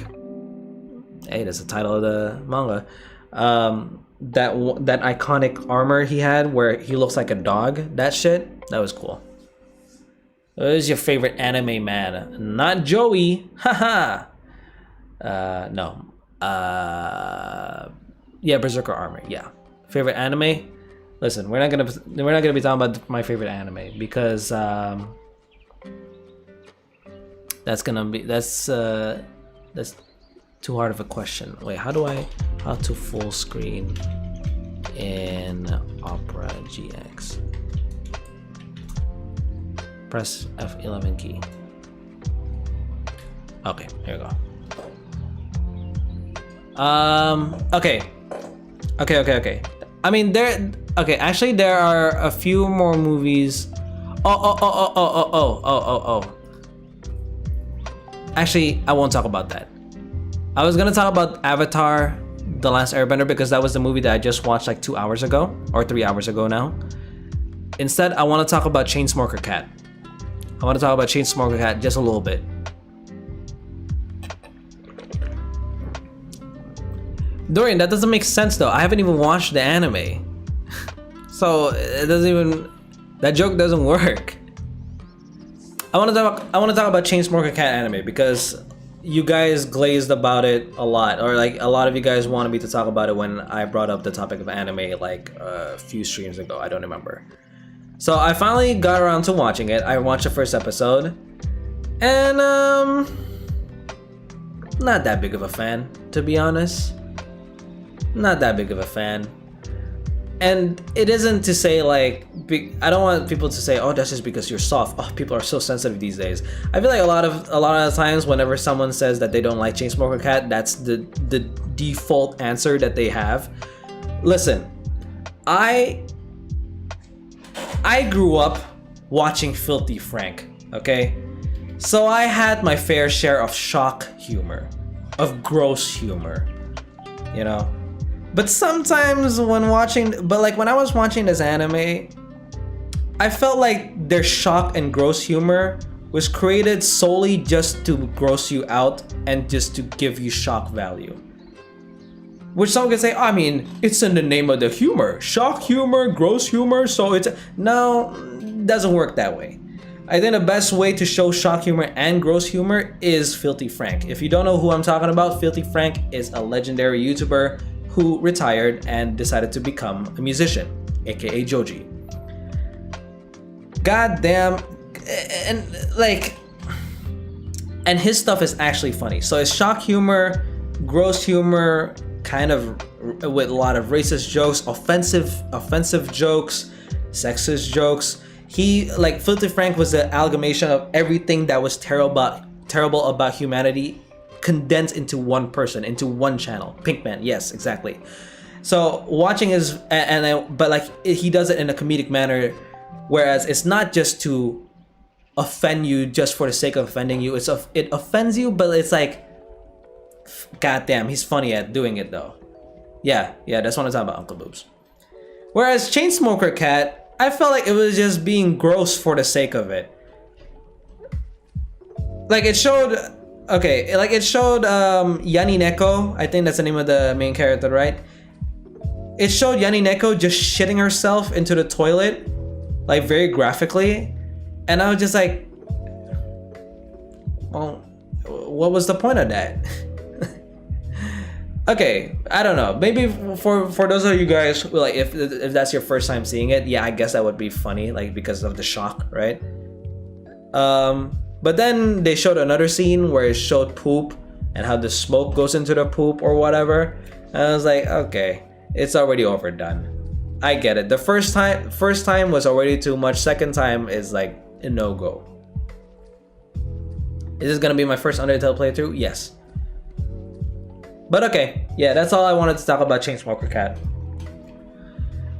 Hey, that's the title of the manga. That iconic armor he had, where he looks like a dog. That shit, that was cool. Who's your favorite anime man? Not Joey. Haha. No. Yeah, Berserker armor. Yeah. Favorite anime? Listen, we're not gonna be talking about my favorite anime, because that's too hard of a question. Wait, how to full screen in Opera GX? Press F11 key. Okay, here we go. Okay. I mean, actually, there are a few more movies. Actually, I won't talk about that. I was gonna talk about Avatar: The Last Airbender, because that was the movie that I just watched like 2 hours ago, or 3 hours ago now. Instead, I want to talk about Chainsmoker Cat. Just a little bit. Dorian, that doesn't make sense though. I haven't even watched the anime. So that joke doesn't work. I want to talk about Chainsmoker Cat anime, because you guys glazed about it a lot, or like a lot of you guys wanted me to talk about it when I brought up the topic of anime like a few streams ago. I don't remember. So I finally got around to watching it. I watched the first episode, and not that big of a fan, to be honest. Not that big of a fan. And it isn't to say like, I don't want people to say, oh, that's just because you're soft. Oh, people are so sensitive these days. I feel like a lot of the times whenever someone says that they don't like Chainsmoker Cat, that's the default answer that they have. Listen, I grew up watching Filthy Frank, okay? So I had my fair share of shock humor, of gross humor, you know? But sometimes when I was watching this anime, I felt like their shock and gross humor was created solely just to gross you out and just to give you shock value. Which someone can say, I mean, it's in the name of the humor. Shock humor, gross humor, so it's... No, doesn't work that way. I think the best way to show shock humor and gross humor is Filthy Frank. If you don't know who I'm talking about, Filthy Frank is a legendary YouTuber who retired and decided to become a musician, aka Joji. God damn, and his stuff is actually funny. So it's shock humor, gross humor, kind of with a lot of racist jokes, offensive jokes, sexist jokes. He, like, Filthy Frank was the amalgamation of everything that was terrible about humanity condensed into one person, into one channel. Pinkman, yes, exactly. So watching his, but like he does it in a comedic manner, whereas it's not just to offend you just for the sake of offending you. It offends you, but it's like, god damn, he's funny at doing it though. Yeah, that's what I'm talking about, Uncle Boobs. Whereas Chainsmoker Cat, I felt like it was just being gross for the sake of it. Like it showed Yani Neko, I think that's the name of the main character, right? It showed Yani Neko just shitting herself into the toilet, like very graphically. And I was just like, well, what was the point of that? Okay, I don't know. Maybe for those of you guys who, like, if that's your first time seeing it, yeah, I guess that would be funny, like because of the shock, right? But then they showed another scene where it showed poop and how the smoke goes into the poop or whatever. And I was like, okay, it's already overdone. I get it. The first time was already too much. Second time is like a no-go. Is this gonna be my first Undertale playthrough? Yes. But okay, yeah, that's all I wanted to talk about Chainsmoker Cat.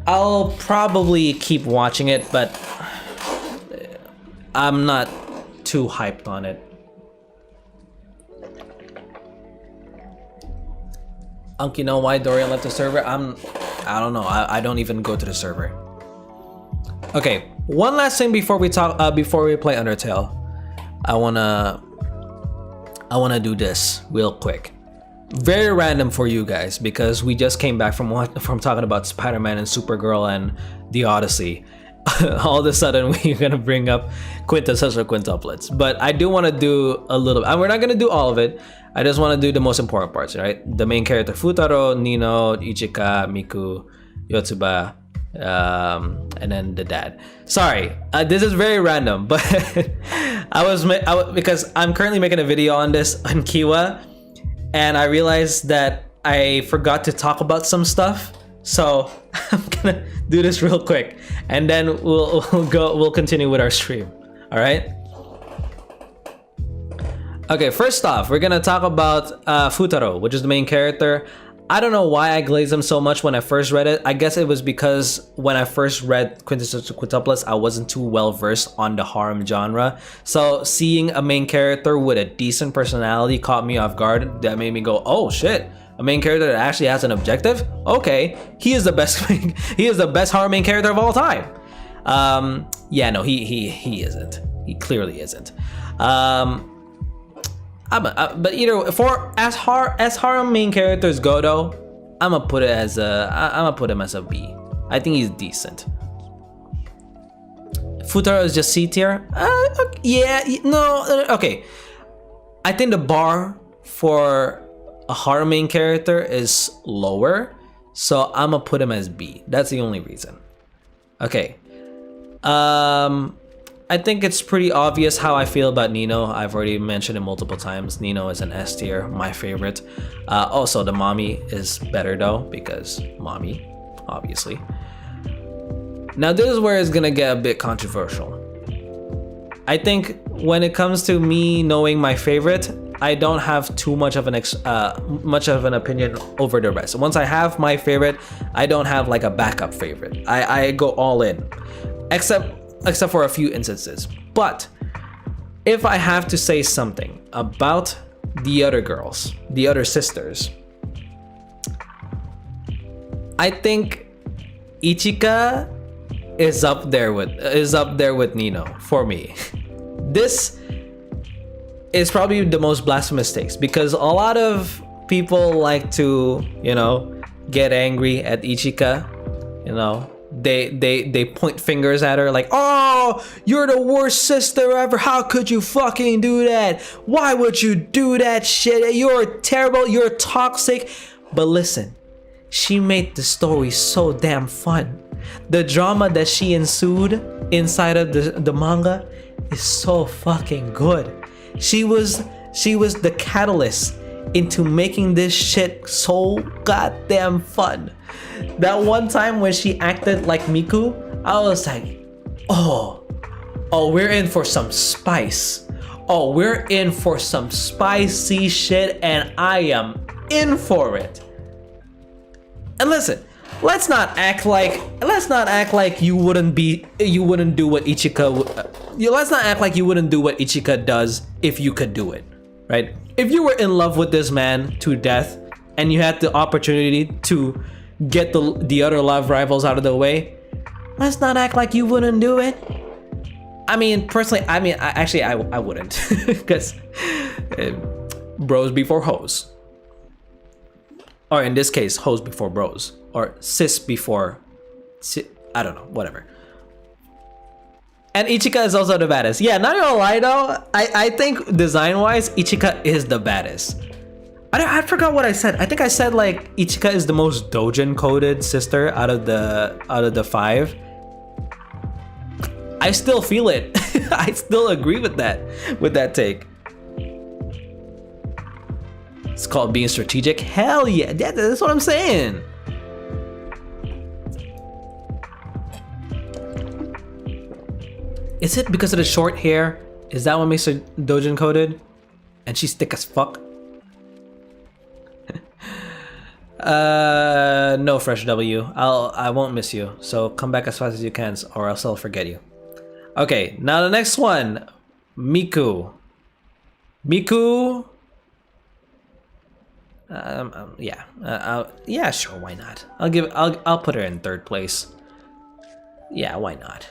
I'll probably keep watching it, but I'm not too hyped on it. You know why Dorian left the server? I don't know. I don't even go to the server. Okay, one last thing before we play Undertale. I wanna do this real quick. Very random for you guys because we just came back from talking about Spider-Man and Supergirl and The Odyssey. All of a sudden we're gonna bring up quintessential quintuplets, but I do want to do a little. And we're not gonna do all of it. I just want to do the most important parts, right? The main character Futaro, Nino, Ichika, Miku, Yotsuba, and then the dad. Sorry, this is very random, but because I'm currently making a video on this on Kiwa, and I realized that I forgot to talk about some stuff. So I'm gonna do this real quick, and then we'll continue with our stream. All right. Okay, first off, we're gonna talk about Futaro, which is the main character. I don't know why I glazed him so much when I first read it. I guess it was because when I first read Quintessential Quintuplets, I wasn't too well versed on the harem genre. So seeing a main character with a decent personality caught me off guard. That made me go, "Oh shit! A main character that actually has an objective? Okay, he is the best. He is the best harem main character of all time." Yeah, no, he isn't. He clearly isn't. But either as harem main characters go though, I'm gonna put him as a B. I think he's decent. Futaro is just C tier. Okay. I think the bar for a harem main character is lower, so I'm gonna put him as B. That's the only reason. Okay. I think it's pretty obvious how I feel about Nino. I've already mentioned it multiple times. Nino is an S tier, my favorite. Also, the mommy is better though, because mommy, obviously. Now this is where it's gonna get a bit controversial. I think when it comes to me knowing my favorite, I don't have too much of an opinion over the rest. Once I have my favorite, I don't have like a backup favorite. I go all in, except for a few instances. But if I have to say something about the other girls, the other sisters, I think Ichika is up there with Nino for me. This is probably the most blasphemous takes because a lot of people like to, get angry at Ichika. They point fingers at her like, oh, you're the worst sister ever. How could you fucking do that? Why would you do that shit? You're terrible. You're toxic. But listen, she made the story so damn fun. The drama that she ensued inside of the manga is so fucking good. She was the catalyst into making this shit so goddamn fun. That one time when she acted like Miku, I was like, oh, we're in for some spice. Oh, we're in for some spicy shit, and I am in for it. And listen, let's not act like you wouldn't do what Ichika let's not act like you wouldn't do what Ichika does if you could do it, right? If you were in love with this man to death and you had the opportunity to get the other love rivals out of the way, let's not act like you wouldn't do it. I mean, personally, I wouldn't, because bros before hoes. Or in this case, hoes before bros. Or cis before... I don't know, whatever. And Ichika is also the baddest. Yeah, not gonna lie though, I think design-wise, Ichika is the baddest. I forgot what I said. I think I said like Ichika is the most doujin-coded sister out of the 5. I still feel it. I still agree with that take. It's called being strategic. Hell yeah, that's what I'm saying. Is it because of the short hair? Is that what makes her doujin coded? And she's thick as fuck? No, Fresh W. I won't miss you. So come back as fast as you can, or else I'll forget you. Okay, now the next one, Miku. Yeah, sure, why not? I'll put her in 3rd place. Yeah, why not?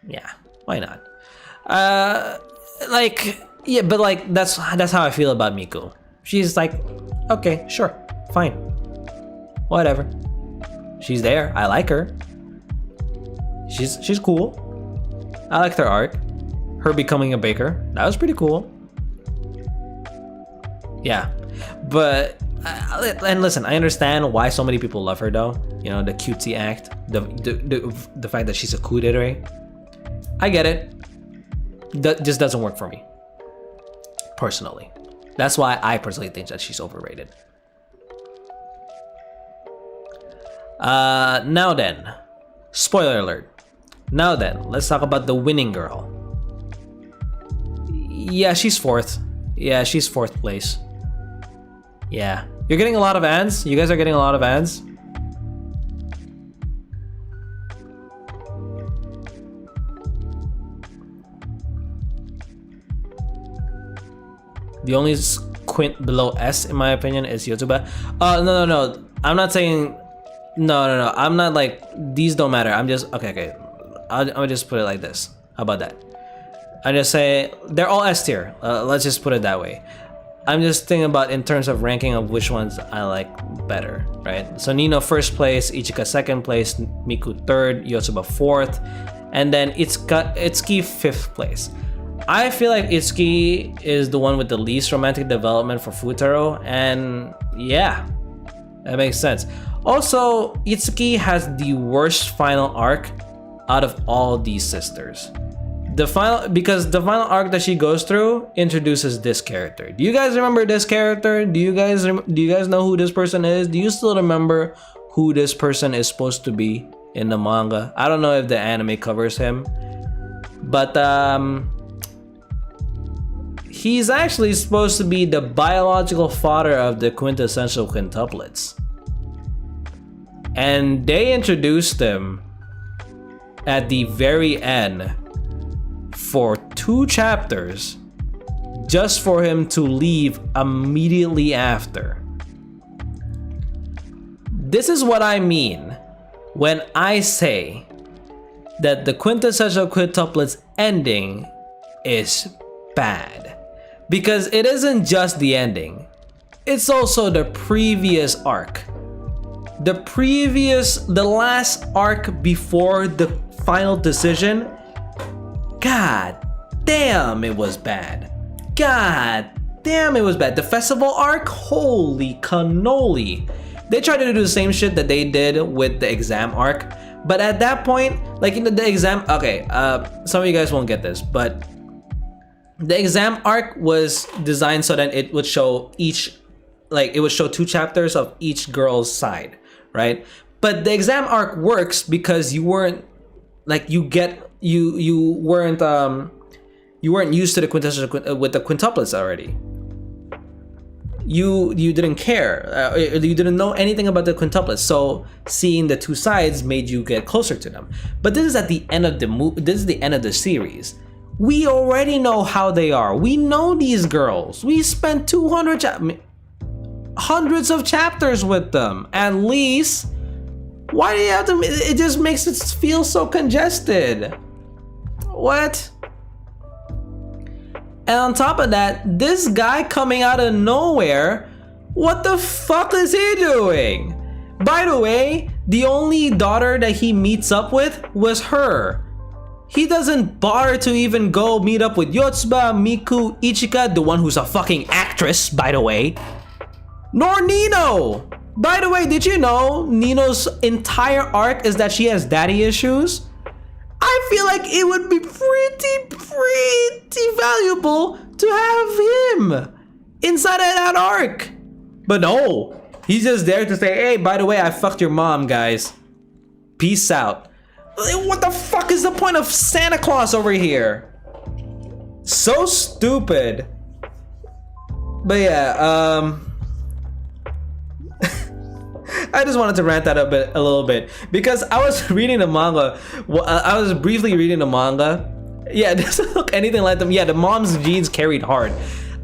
Yeah, why not? Yeah, but like that's how I feel about Miku. She's like, okay, sure, fine, whatever. She's there. I like her. She's cool. I liked her arc. Her becoming a baker. That was pretty cool. Yeah, but and listen, I understand why so many people love her though. The cutesy act, the fact that she's a kudere. I get it. That just doesn't work for me, personally. That's why I personally think that she's overrated. Now then, spoiler alert. Now then, let's talk about the winning girl. Yeah, she's 4th. Yeah, she's 4th place. Yeah. You're getting a lot of ads? You guys are getting a lot of ads? The only squint below S, in my opinion, is YouTuber. No. I'm not saying... No. I'm not like... These don't matter. I'm just... Okay. I'll just put it like this. How about that? I just say... They're all S tier. Let's just put it that way. I'm just thinking about in terms of ranking of which ones I like better, right? So Nino 1st place, Ichika 2nd place, Miku 3rd, Yotsuba 4th, and then Itsuki 5th place. I feel like Itsuki is the one with the least romantic development for Futaro, and yeah, that makes sense. Also, Itsuki has the worst final arc out of all these sisters. Because the final arc that she goes through introduces this character. Do you guys remember this character? Do you guys know who this person is? Do you still remember who this person is supposed to be in the manga? I don't know if the anime covers him, but he's actually supposed to be the biological father of the quintessential quintuplets. And they introduced him at the very end for 2 chapters just for him to leave immediately after. This is what I mean when I say that the quintessential quintuplets ending is bad. Because it isn't just the ending. it's also the previous arc. The last arc before the final decision. God damn, it was bad. God damn, it was bad. The festival arc, holy cannoli. They tried to do the same shit that they did with the exam arc, but at that point, like in the exam, okay, some of you guys won't get this, but the exam arc was designed so that it would show each, like it would show 2 chapters of each girl's side, right? But the exam arc works because you weren't like you weren't used to the quintessential with the quintuplets already. You didn't care. You didn't know anything about the quintuplets, so seeing the 2 sides made you get closer to them. But this is at the end of the this is the end of the series. We already know how they are. We know these girls. We spent hundreds of chapters with them at least. Why do you have to? It just makes it feel so congested. What? And on top of that, this guy coming out of nowhere, what the fuck is he doing? By the way, the only daughter that he meets up with was her. He doesn't bother to even go meet up with Yotsuba, Miku, Ichika, the one who's a fucking actress, by the way. Nor Nino! By the way, did you know Nino's entire arc is that she has daddy issues? I feel like it would be pretty valuable to have him inside of that arc. But no, he's just there to say, hey, by the way, I fucked your mom, guys. Peace out. What the fuck is the point of Santa Claus over here? So stupid. But yeah, I just wanted to rant that a little bit because I was reading the manga. I was briefly reading the manga. Yeah, it doesn't look anything like them. Yeah, the mom's genes carried hard.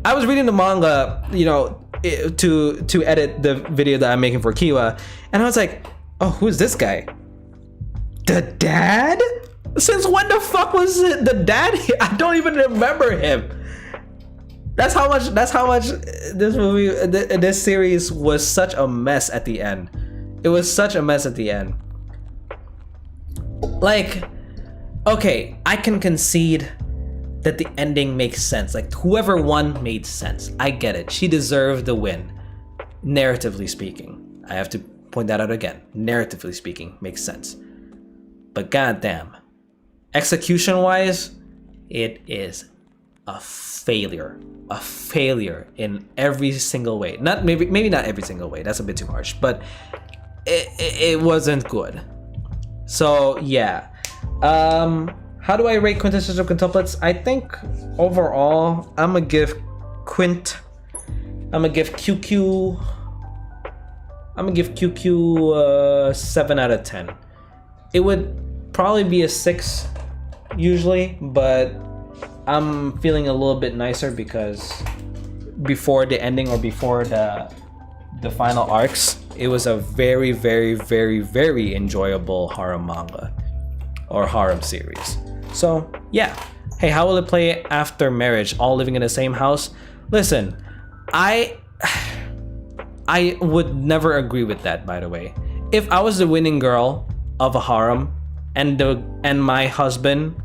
I was reading the manga, you know, to edit the video that I'm making for Kiwa, and I was like, oh, who's this guy? The dad? Since when the fuck was the dad? I don't even remember him. That's how much this movie, this series was such a mess at the end. It was such a mess at the end. Like, okay, I can concede that the ending makes sense. Like, whoever won made sense. I get it. She deserved the win. Narratively speaking. I have to point that out again. Narratively speaking, makes sense. But goddamn, execution-wise, it is a failure in every single way. Not maybe not every single way, that's a bit too harsh, but it wasn't good. So yeah, how do I rate quintessential quintuplets? I think overall I'm gonna give QQ 7 out of 10. It would probably be a 6 usually, but I'm feeling a little bit nicer because before the ending or before the final arcs, it was a very enjoyable harem manga or harem series. So yeah, hey, how will it play after marriage, all living in the same house? Listen, I would never agree with that, by the way. If I was the winning girl of a harem and my husband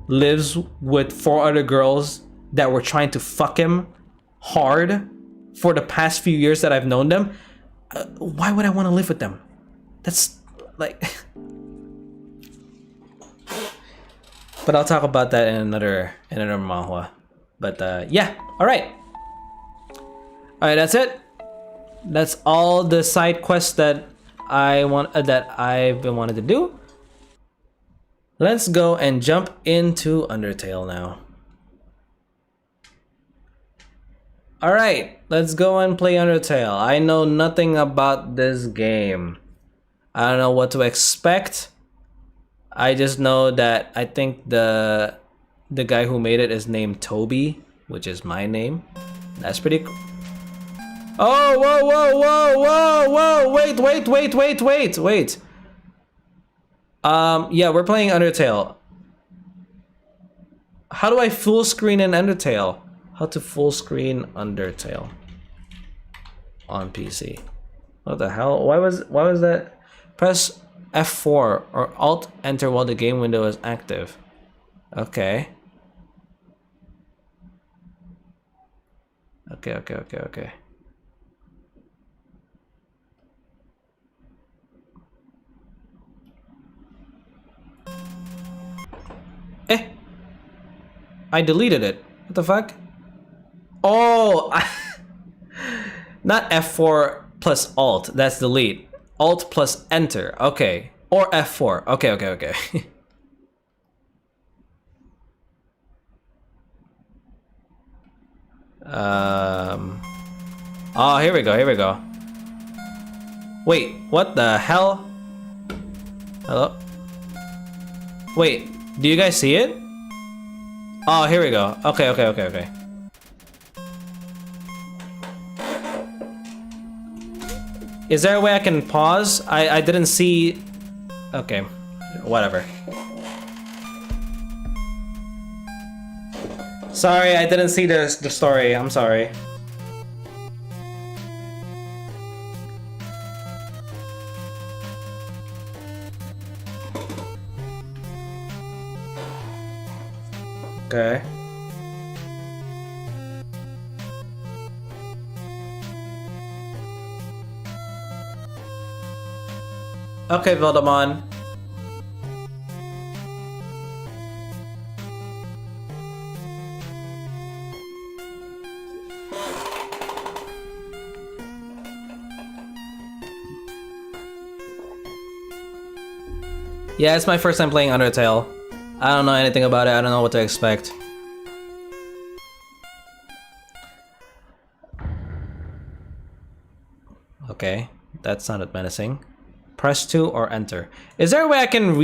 lives with 4 other girls that were trying to fuck him hard for the past few years that I've known them, why would I want to live with them? That's like but I'll talk about that in another manhwa. But yeah, all right, that's it. That's all the side quests that I've been wanting to do. Let's go and jump into Undertale now. Alright, let's go and play Undertale. I know nothing about this game. I don't know what to expect. I just know that I think the guy who made it is named Toby, which is my name. That's pretty cool. Oh, whoa, wait. Yeah, we're playing Undertale. How do I full screen in Undertale? How to full screen Undertale? on PC. What the hell? Why was that? Press F4 or Alt Enter while the game window is active. Okay. Okay. Eh! I deleted it. What the fuck? Oh! Not F4 plus Alt. That's delete. Alt plus Enter. Okay. Or F4. Okay. Oh, here we go. Wait, what the hell? Hello? Wait, do you guys see it? Oh, here we go. Okay. Is there a way I can pause? I didn't see... Okay, whatever. Sorry, I didn't see the story. I'm sorry. Okay. Okay, Voldemon. Yeah, it's my first time playing Undertale. I don't know anything about it. I don't know what to expect. Okay, that sounded menacing. Press 2 or enter. Is there a way I can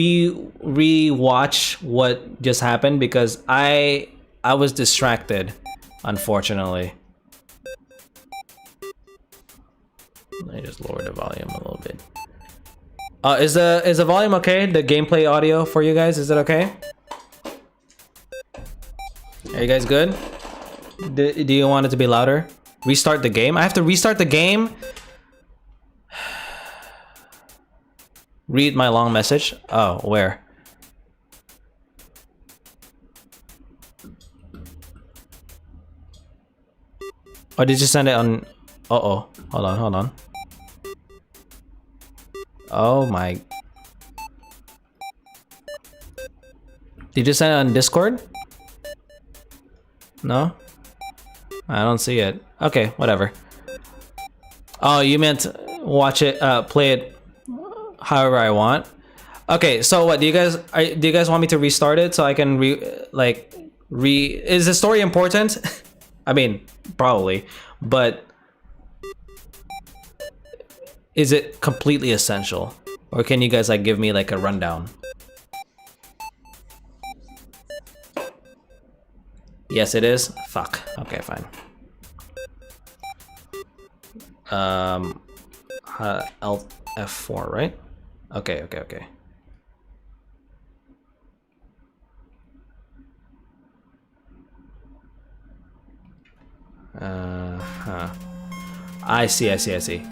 re-watch what just happened? Because I was distracted, unfortunately. Let me just lower the volume a little bit. Is the volume okay? The gameplay audio for you guys, is it okay? Are you guys good? Do you want it to be louder? Restart the game? I have to restart the game? Read my long message? Oh, where? Oh, did you send it on... Uh-oh. Hold on. Oh my... Did you send it on Discord? No? I don't see it. Okay, whatever. Oh, you meant watch it, play it however I want. Okay, so what do you guys want me to restart it so I can is the story important? I mean, probably, but is it completely essential, or can you guys like give me like a rundown? Yes, it is. Fuck. Okay, fine. Alt F4, right? Okay. I see.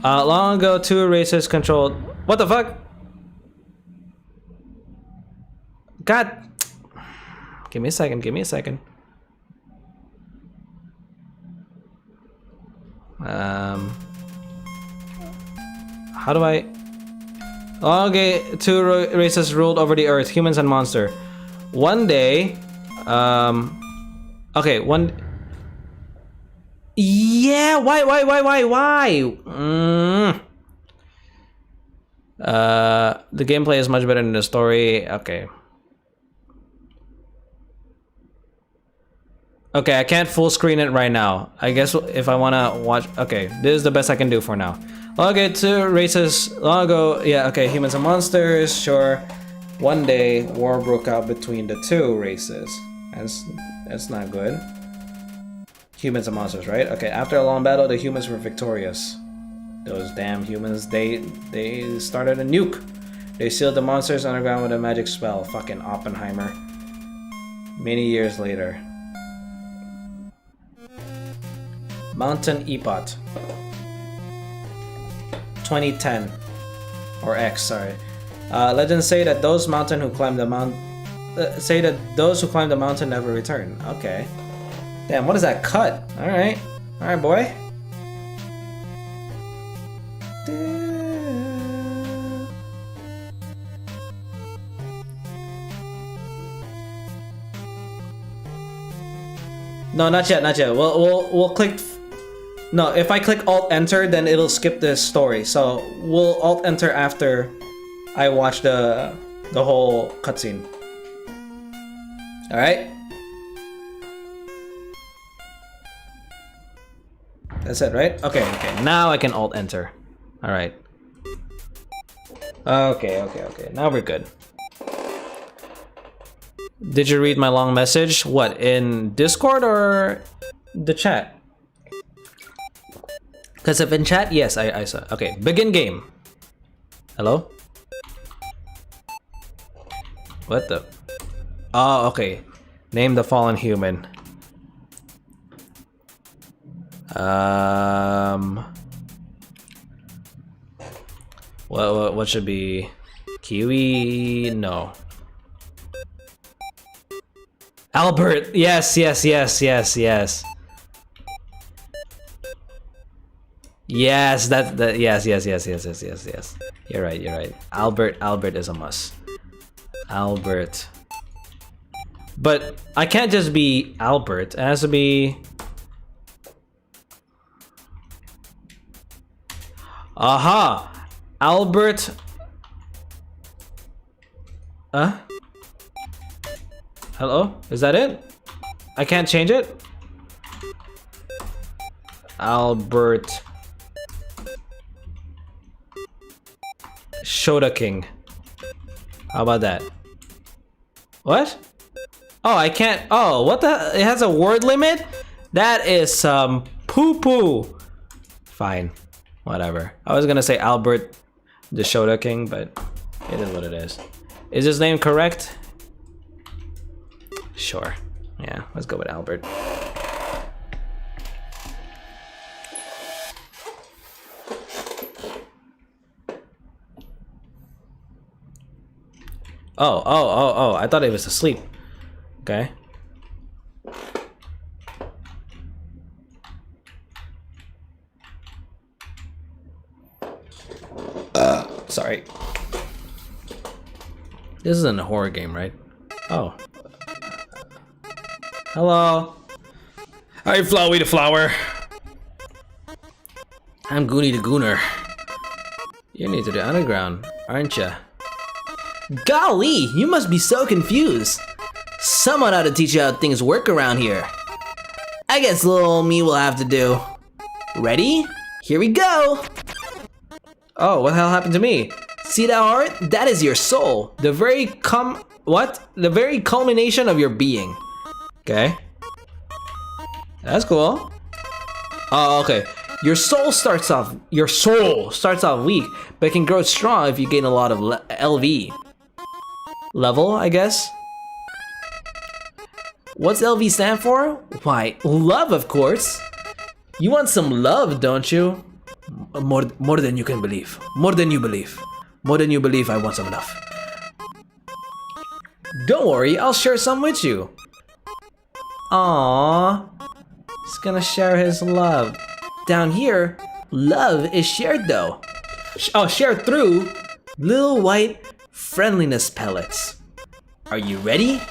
Long ago, two races controlled... What the fuck? God! Give me a second. How do I... Okay, two races ruled over the earth, humans and monster. One day... Okay, one... Yeah, why? The gameplay is much better than the story. Okay, I can't full screen it right now. I guess if I wanna watch... Okay, this is the best I can do for now. Okay, two races long ago. Yeah, okay, humans and monsters, sure. One day, war broke out between the two races. That's not good. Humans and monsters, right? Okay, after a long battle, the humans were victorious. Those damn humans, they started a nuke. They sealed the monsters underground with a magic spell. Fucking Oppenheimer. Many years later. Mountain Epot. 2010. Or X, sorry. Legends say that those who climb the mountain never return. Okay. Damn, what is that cut? Alright. Alright, boy. No, not yet, not yet. We'll click. No, if I click Alt Enter, then it'll skip this story. So we'll Alt Enter after I watch the whole cutscene. All right. That's it, right? Okay, okay. Now I can Alt Enter. All right. Okay, okay, okay. Now we're good. Did you read my long message? What, in Discord or the chat? Because if in chat, yes, I saw. Okay, begin game. Hello? What the? Oh, okay. Name the fallen human. What should be? Kiwi? No. Albert, yes, yes, yes, yes, yes. Yes, yes, yes, yes, yes, yes, yes, yes. You're right, you're right. Albert is a must. Albert. But I can't just be Albert. It has to be... Aha! Albert... Hello? Is that it? I can't change it? Albert... Shoda King. How about that? What? Oh, I can't... Oh, what the... It has a word limit? That is some poo-poo. Fine. Whatever. I was gonna say Albert the Shoda King, but it is what it is. Is his name correct? Sure. Yeah, let's go with Albert. Oh, I thought he was asleep. Okay. Sorry. This isn't a horror game, right? Oh. Hello. Hi, Flowey the Flower. I'm Goonie the Gooner. You're new to the underground, aren't ya? Golly, you must be so confused. Someone ought to teach you how things work around here. I guess little old me will have to do. Ready? Here we go! Oh, what the hell happened to me? See that heart? That is your soul. The very The very culmination of your being. Okay. That's cool. Oh, okay. Your soul starts off weak, but can grow strong if you gain a lot of LV. Level, I guess? What's LV stand for? Why, love, of course. You want some love, don't you? More than you can believe. More than you believe. More than you believe I want some love. Don't worry, I'll share some with you. Aww. He's gonna share his love. Down here, love is shared though. Oh, shared through little white friendliness pellets. Are you ready?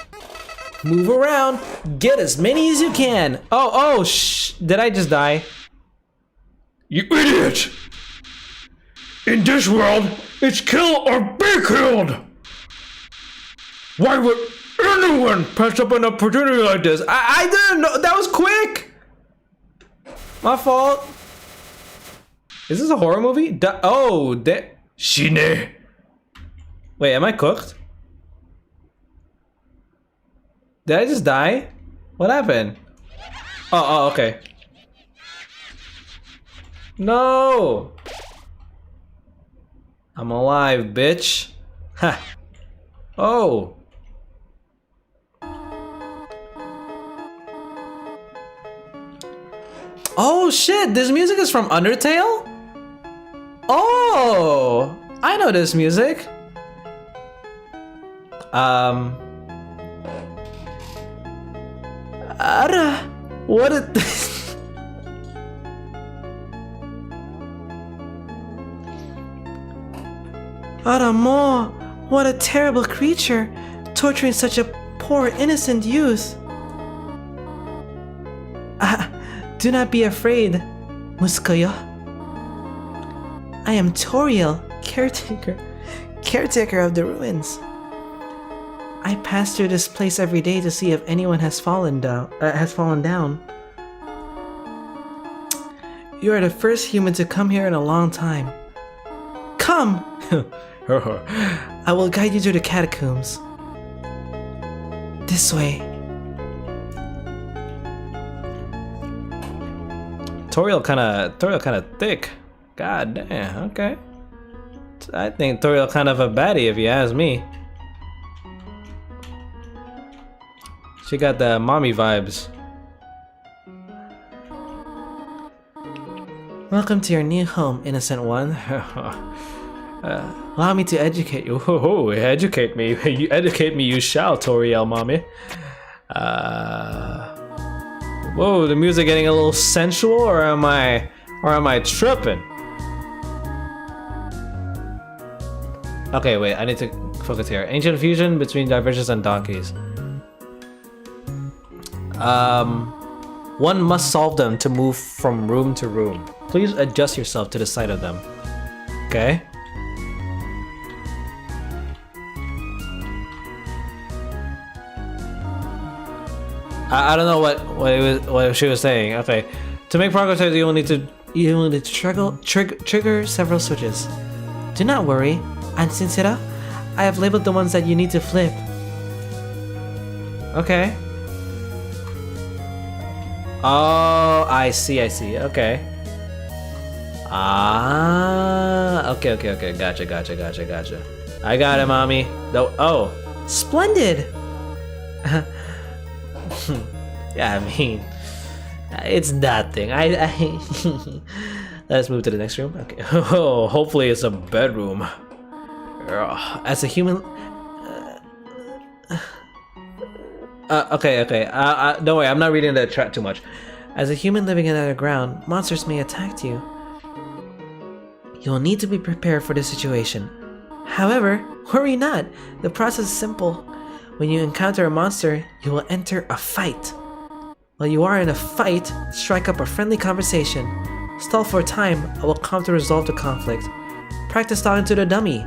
Move around, get as many as you can. Oh, did I just die? You idiot! In this world, it's kill or be killed! Why would anyone pass up an opportunity like this? I didn't know, that was quick! My fault. Is this a horror movie? Shine. Wait, am I cooked? Did I just die? What happened? Oh, okay. No! I'm alive, bitch. Ha! Oh! Oh shit, this music is from Undertale? Oh, I know this music. Ara, what a Aramo, what a terrible creature, torturing such a poor innocent youth. Do not be afraid, Muskoyo. I am Toriel, caretaker of the ruins. I pass through this place every day to see if anyone has fallen down. You are the first human to come here in a long time. Come! I will guide you through the catacombs. This way. Toriel kinda thick. God damn, okay. I think Toriel kind of a baddie if you ask me. She got the mommy vibes. Welcome to your new home, innocent one. Allow me to educate you. Oh, educate me. You educate me, you shall, Toriel, mommy. Whoa, the music getting a little sensual, or am I tripping? Okay, wait, I need to focus here. Ancient fusion between divergence and donkeys. One must solve them to move from room to room. Please adjust yourself to the sight of them. Okay. I don't know what she was saying. Okay. To make progress, you will need to trigger several switches. Do not worry, Aunt Sincera. I have labeled the ones that you need to flip. Okay. Oh, I see. Okay. Okay. Gotcha. I got it, mommy. Oh, splendid. Yeah, I mean, it's that thing. Let's move to the next room. Okay. Oh, hopefully it's a bedroom. As a human. Okay. Don't worry, I'm not reading the chat too much. As a human living underground, monsters may attack you. You'll need to be prepared for the situation. However, worry not. The process is simple. When you encounter a monster, you will enter a fight. While you are in a fight, strike up a friendly conversation. Stall for time, I will come to resolve the conflict. Practice talking to the dummy.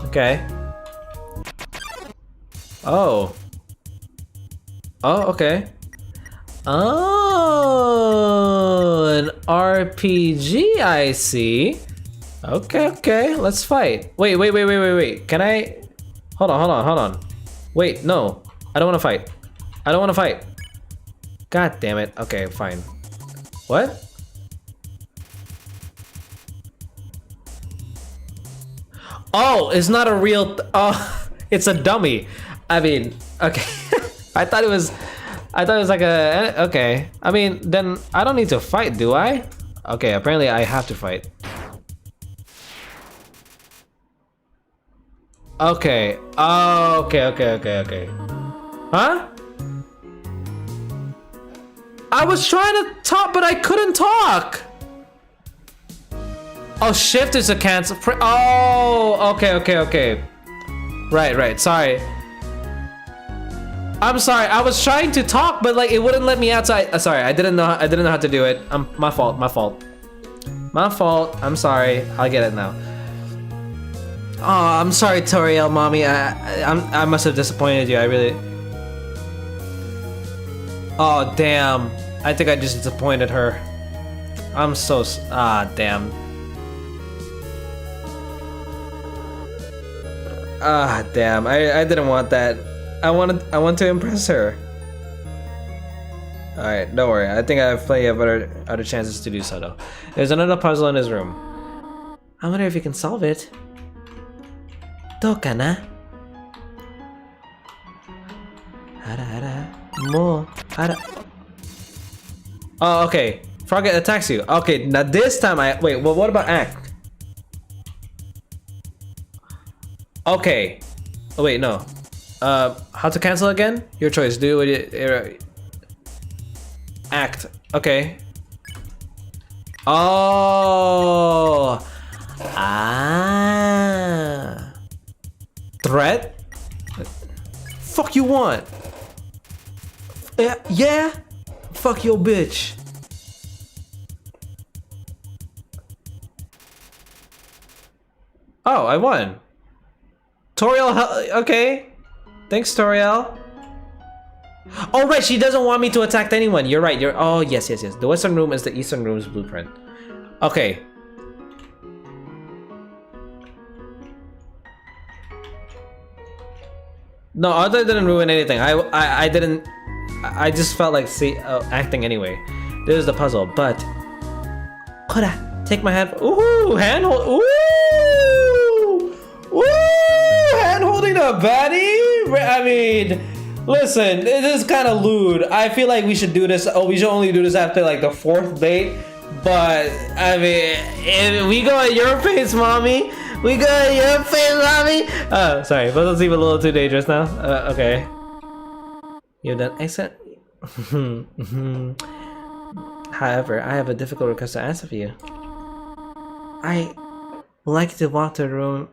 Okay. Oh, okay. Oh, an RPG, I see. Okay, let's fight. Wait. Can I? Hold on. Wait, no. I don't want to fight. God damn it. Okay, fine. What? Oh, it's not a real. Oh, it's a dummy. I mean, okay. I thought it was like a. Okay. I mean, then I don't need to fight, do I? Okay, apparently I have to fight. Okay. Okay. Huh? I was trying to talk, but I couldn't talk. Oh, shift is a cancel. Oh, okay. Right. Sorry. I'm sorry. I was trying to talk, but like it wouldn't let me outside. Sorry, I didn't know how to do it. My fault. I'm sorry. I'll get it now. Oh, I'm sorry, Toriel, mommy. I must have disappointed you. I really. Oh, damn. I think I just disappointed her. I'm so damn. Damn. I didn't want that. I want to impress her. All right, don't worry. I think I have plenty of other chances to do so though. There's another puzzle in his room. I wonder if you can solve it. どうかな? Oh, okay. Frog attacks you. Okay, now this time wait, well, what about act? Okay. Oh wait, no. How to cancel again? Your choice. Do it. Act. Okay. Oh. Ah. Threat? Fuck you want? Yeah? Fuck your bitch. Oh, I won. Toriel, okay. Thanks, Toriel. Oh, right, she doesn't want me to attack anyone. You're right, oh, yes. The Western Room is the Eastern Room's blueprint. Okay. No, Arthur didn't ruin anything. I didn't. I just felt like acting anyway. This is the puzzle, but could I take my hand? Ooh, handhold. Ooh, hand holding a baddie. I mean, listen, this is kind of lewd. I feel like we should do this. Oh, we should only do this after like the 4th date. But I mean, if we go at your pace, mommy. We go at your pace, mommy. Oh, sorry, but that's even a little too dangerous now. Okay. You've done excellent. However, I have a difficult request to ask of you. I would like to walk to the room.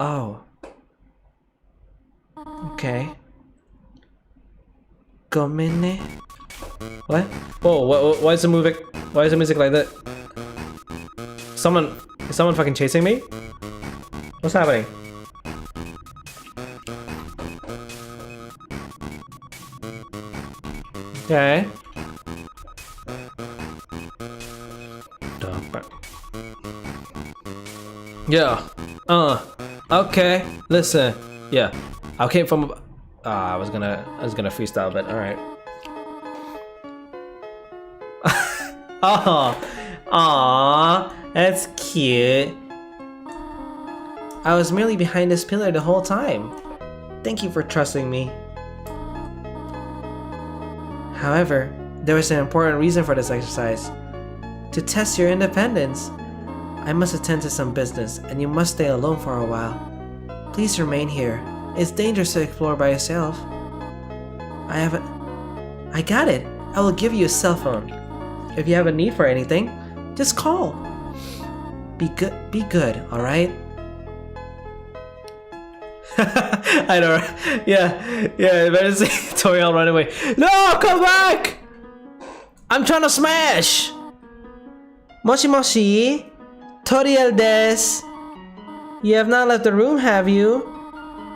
Oh. Okay. Go minute. What? Whoa, why is the music? Why is the music like that? Is someone fucking chasing me? What's happening? Okay. Yeah. Okay. Listen. Yeah. I came from. I was gonna freestyle, but all right. Aw, that's cute. I was merely behind this pillar the whole time. Thank you for trusting me. However, there was an important reason for this exercise. To test your independence. I must attend to some business, and you must stay alone for a while. Please remain here. It's dangerous to explore by yourself. I got it. I will give you a cell phone. If you have a need for anything, just call. Be good, alright? I know, right? Yeah, better say Toriel run away. No, come back! I'm trying to smash! Moshi Moshi? Toriel des. You have not left the room, have you?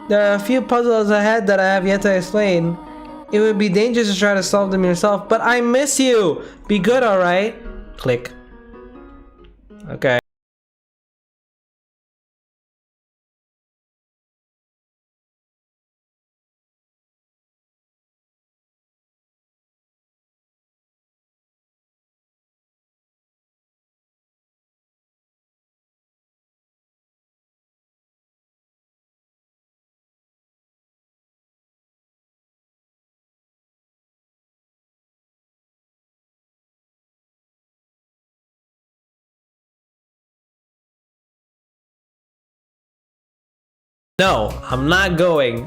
There are a few puzzles ahead that I have yet to explain. It would be dangerous to try to solve them yourself, but I miss you! Be good, alright? Click. Okay. No, I'm not going.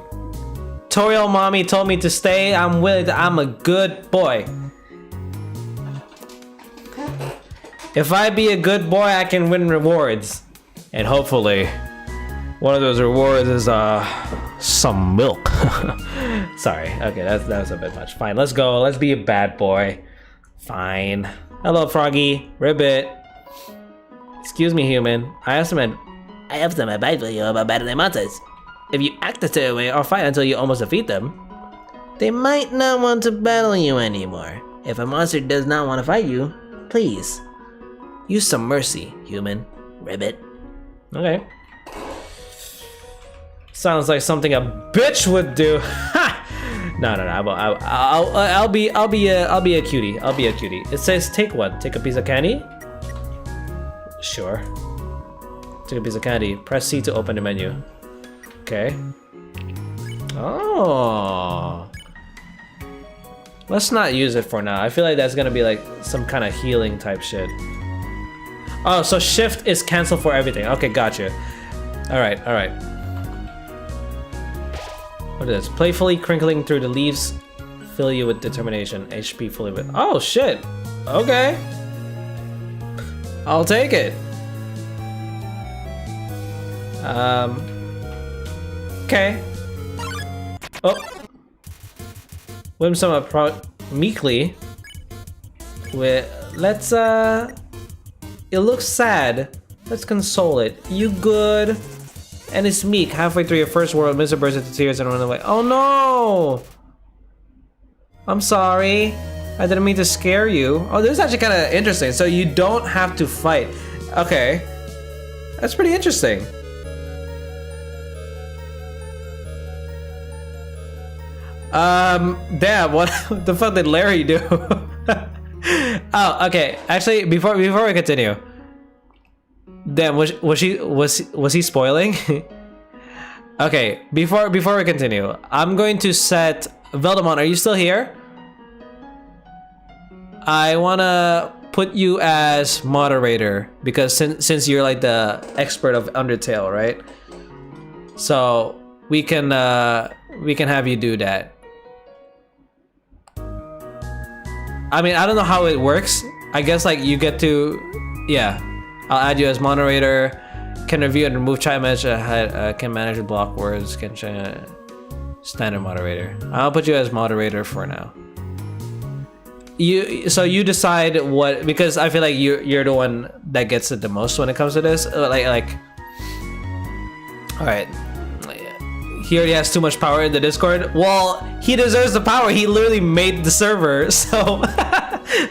Toriel mommy told me to stay. I'm a good boy. If I be a good boy, I can win rewards. And hopefully, one of those rewards is some milk. Sorry. Okay, that was a bit much. Fine, let's go. Let's be a bad boy. Fine. Hello, Froggy. Ribbit. Excuse me, human. I have some advice for you about battling monsters. If you act a certain way or fight until you almost defeat them, they might not want to battle you anymore. If a monster does not want to fight you, please use some mercy, human. Ribbit. Okay. Sounds like something a bitch would do. Ha! No. I'll be a cutie. I'll be a cutie. It says take one. Take a piece of candy. Sure. Take a piece of candy. Press C to open the menu. Okay. Oh. Let's not use it for now. I feel like that's gonna be like some kind of healing type shit. Oh, so shift is cancel for everything. Okay, gotcha. Alright. What is this? Playfully crinkling through the leaves, fill you with determination. HP fully with. Oh shit. Okay. I'll take it. Okay. Oh. Whimsum approach meekly. Let's it looks sad. Let's console it. You good? And it's meek. Halfway through your first world, Mr. bursts into tears and run away. Oh no! I'm sorry. I didn't mean to scare you. Oh, this is actually kind of interesting. So you don't have to fight. Okay. That's pretty interesting. Damn, what the fuck did Larry do? Oh, okay. Actually, before we continue. Damn, was he spoiling? Okay, before we continue, I'm going to set Veldemont. Are you still here? I wanna put you as moderator because since you're like the expert of Undertale, right? So we can have you do that. I mean, I don't know how it works. I guess like you get to, yeah. I'll add you as moderator. Can review and remove chat message. Can manage and block words. Can standard moderator. I'll put you as moderator for now. So you decide what, because I feel like you're the one that gets it the most when it comes to this. Like. All right. He already has too much power in the Discord. Well, he deserves the power. He literally made the server, so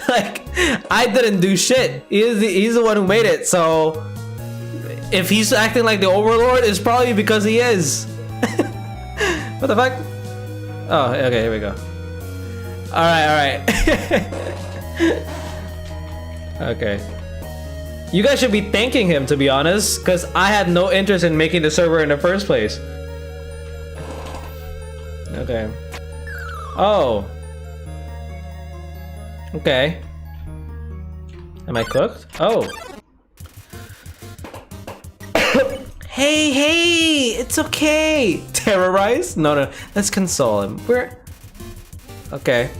like I didn't do shit. He's the one who made it. So if he's acting like the overlord, it's probably because he is. What the fuck? Oh, okay, here we go. All right. Okay. You guys should be thanking him, to be honest, because I had no interest in making the server in the first place. Okay. Oh. Okay. Am I cooked? Oh. Hey, it's okay. Terrorize? No. Let's console him. We're okay.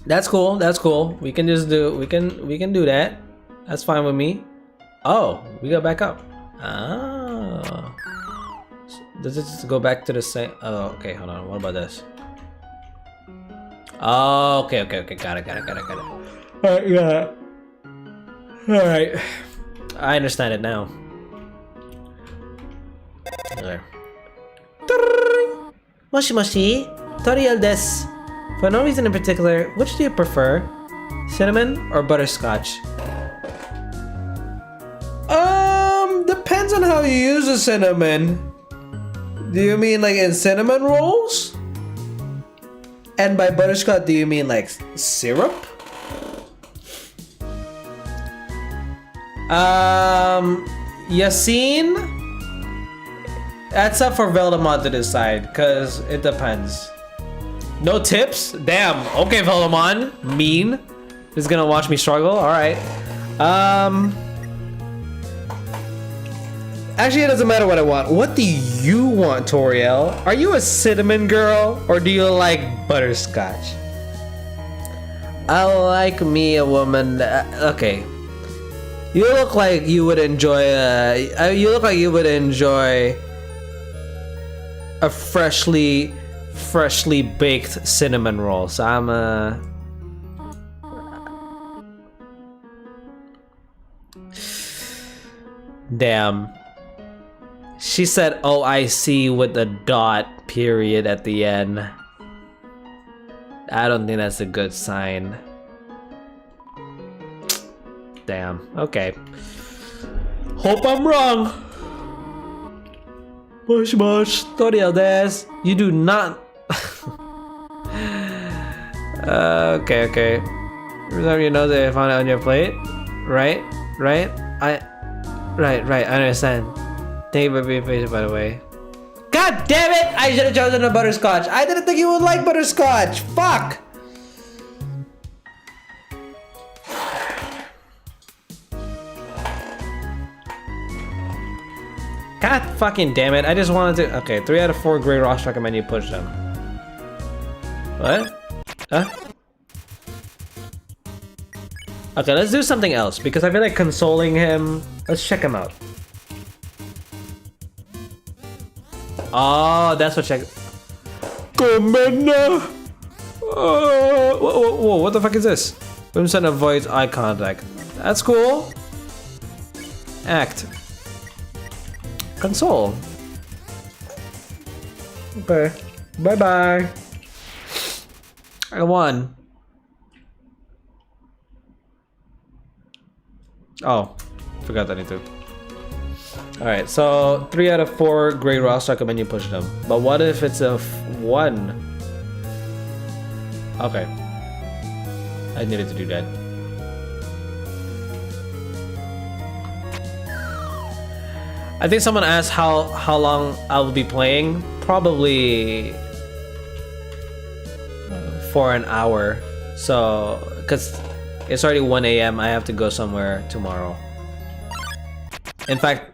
That's cool. We can just do. We can do that. That's fine with me. Oh, we got back up. Oh. Does it just go back to the same? Oh, okay. Hold on. What about this? Oh, okay. Got it. Alright, yeah. Alright. I understand it now. Okay. Moshi. Toriel desu. For no reason in particular, which do you prefer? Cinnamon or butterscotch? Depends on how you use the cinnamon. Do you mean like in cinnamon rolls? And by butterscotch, do you mean like syrup? Yassine? That's up for Veldemont to decide, cause it depends. No tips? Damn. Okay, Veldemont. Mean. He's gonna watch me struggle. All right. Actually, it doesn't matter what I want. What do you want, Toriel? Are you a cinnamon girl or do you like butterscotch? I like me a woman. Okay. You look like you would enjoy. You look like you would enjoy a freshly baked cinnamon roll. So I'm Damn. She said OIC with a dot period at the end. I don't think that's a good sign. Damn. Okay. Hope I'm wrong. Mosh. Toriel desu. You do not. Okay. Remember your nose that I found it on your plate? Right? I understand. Thank you for being patient, by the way. God damn it! I should have chosen a butterscotch. I didn't think you would like butterscotch. Fuck! God fucking damn it. I just wanted to... Okay, 3 out of 4 gray rocks recommend you push them. What? Huh? Okay, let's do something else because I feel like consoling him. Let's check him out. Oh, that's what check... Commander! Whoa, what the fuck is this? Crimson avoids eye contact. That's cool. Act. Console. Okay. Bye-bye. I won. Oh, forgot that I need to. Alright, so 3 out of 4 gray rocks recommend you push them. But what if it's a 1? Okay. I needed to do that. I think someone asked how long I'll be playing. Probably for an hour. So, because it's already 1 a.m. I have to go somewhere tomorrow. In fact,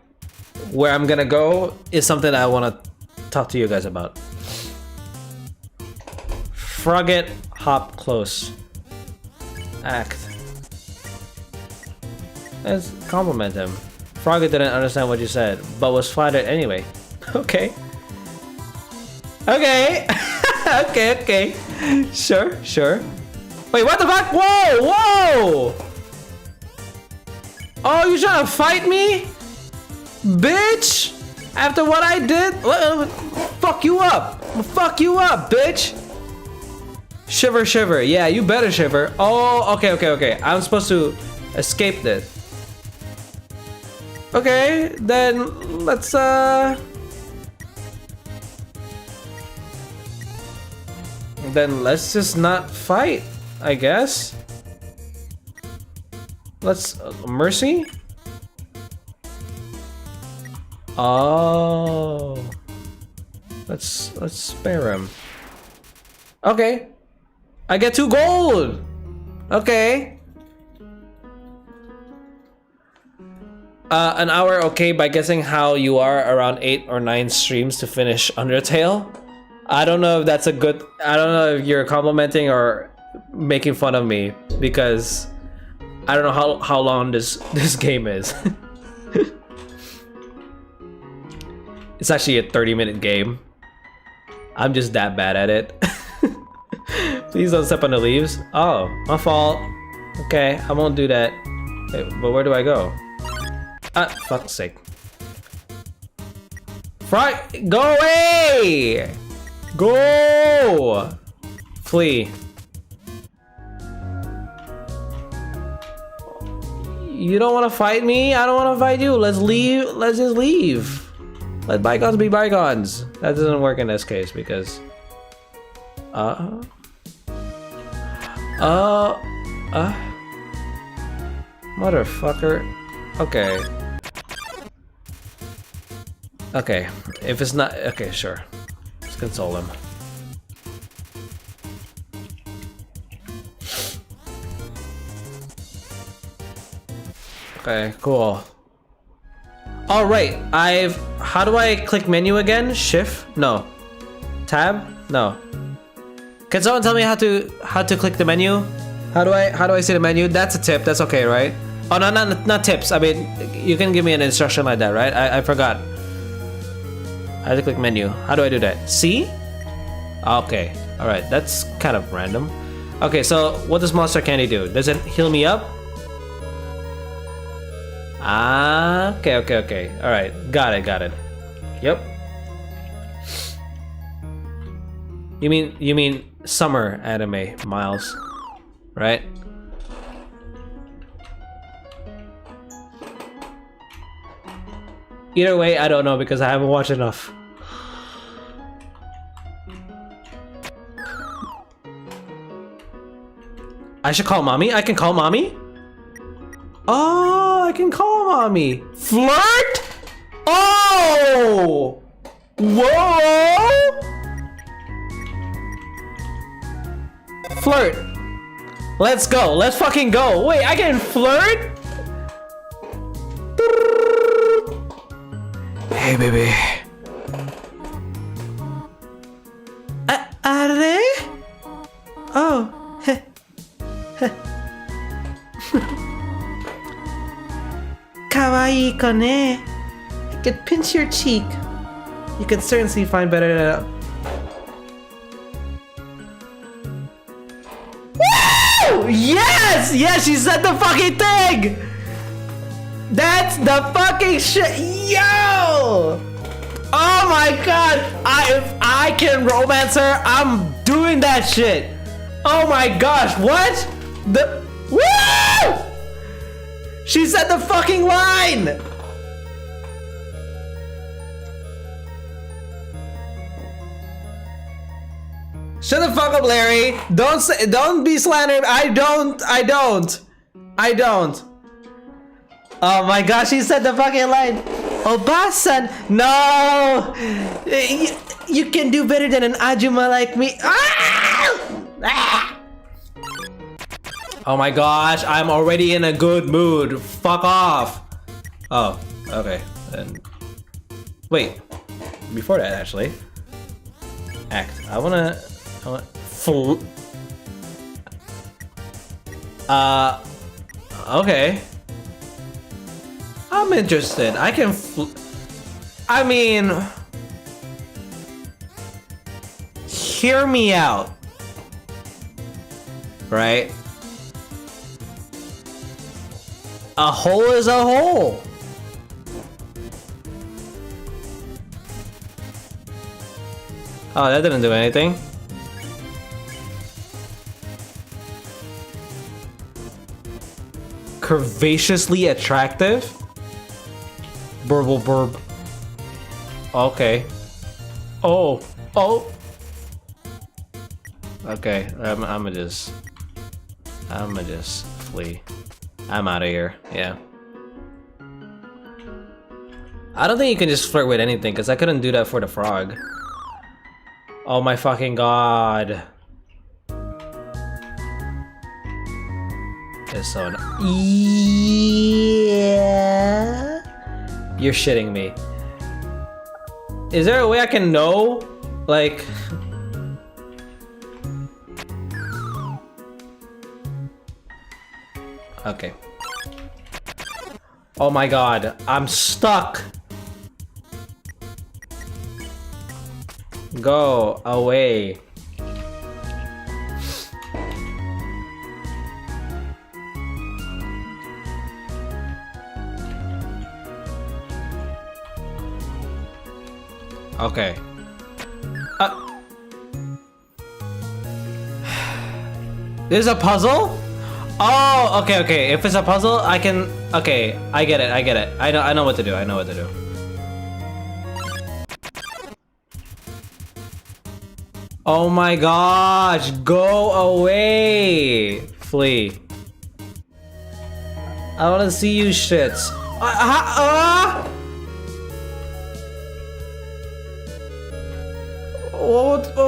where I'm gonna go is something I want to talk to you guys about. Frogget, hop close. Act. Let's compliment him. Frogget didn't understand what you said, but was flattered anyway. Okay. Okay. okay. Sure. Wait, what the fuck? Whoa! Oh, you trying to fight me? Bitch! After what I did? Fuck you up! Fuck you up, bitch! Shiver. Yeah, you better shiver. Oh, okay. I'm supposed to escape this. Okay, then let's then let's just not fight, I guess. Let's mercy. Oh, let's spare him. Okay, I get 2 gold. Okay. An hour, okay, by guessing how you are, around 8 or 9 streams to finish Undertale. I don't know if that's a good... I don't know if you're complimenting or making fun of me, because I don't know how long this game is. It's actually a 30-minute game. I'm just that bad at it. Please don't step on the leaves. Oh, my fault. Okay, I won't do that. Wait, but where do I go? Ah, fuck's sake. Frog, go away! Go! Flee. You don't want to fight me? I don't want to fight you. Let's leave. Let's just leave. Let bygones be bygones. That doesn't work in this case because... Motherfucker. Okay. Okay. If it's not... Okay, sure. Let's console him. Okay, cool. All right, how do I click menu again? Shift? No. Tab? No. Can someone tell me how to click the menu? How do I see the menu? That's a tip. That's okay, right? Oh no, not tips. I mean, you can give me an instruction like that, right? I forgot. I have to click menu. How do I do that? C? Okay. All right. That's kind of random. Okay, so what does Monster Candy do? Does it heal me up? Ah, okay. All right, got it. Yep. You mean summer anime, Miles, right? Either way, I don't know because I haven't watched enough. I should call mommy. I can call mommy. Oh, I can call mommy. Flirt? Oh! Whoa! Flirt. Let's go. Let's fucking go. Wait, I can flirt? Hey, baby. Are? Oh. Kawaii kone. I could pinch your cheek. You can certainly find better than. Woo! Yes! Yes, she said the fucking thing! That's the fucking shit! Yo! Oh my god! If I can romance her, I'm doing that shit! Oh my gosh, what? The. Woo! She said the fucking line! Shut the fuck up, Larry. Don't be slandering. I don't. Oh my gosh, she said the fucking line. Obasan, no. You can do better than an Ajuma like me. Ah! Oh my gosh, I'm already in a good mood. Fuck off. Oh, okay. Then wait. Before that, actually. Act. I wanna okay. I'm interested. I can I mean, hear me out. Right? A hole is a hole. Oh, that didn't do anything. Curvaceously attractive? Burble burb. Okay. Oh. Okay, I'ma just flee. I'm out of here. Yeah. I don't think you can just flirt with anything, because I couldn't do that for the frog. Oh my fucking god. It's so yeah. You're shitting me. Is there a way I can know? Like okay. Oh my god, I'm stuck. Go away. Okay. There's a puzzle? Oh, okay. If it's a puzzle, I can. Okay, I get it. I know what to do. Oh my gosh! Go away! Flee. I wanna see you shits.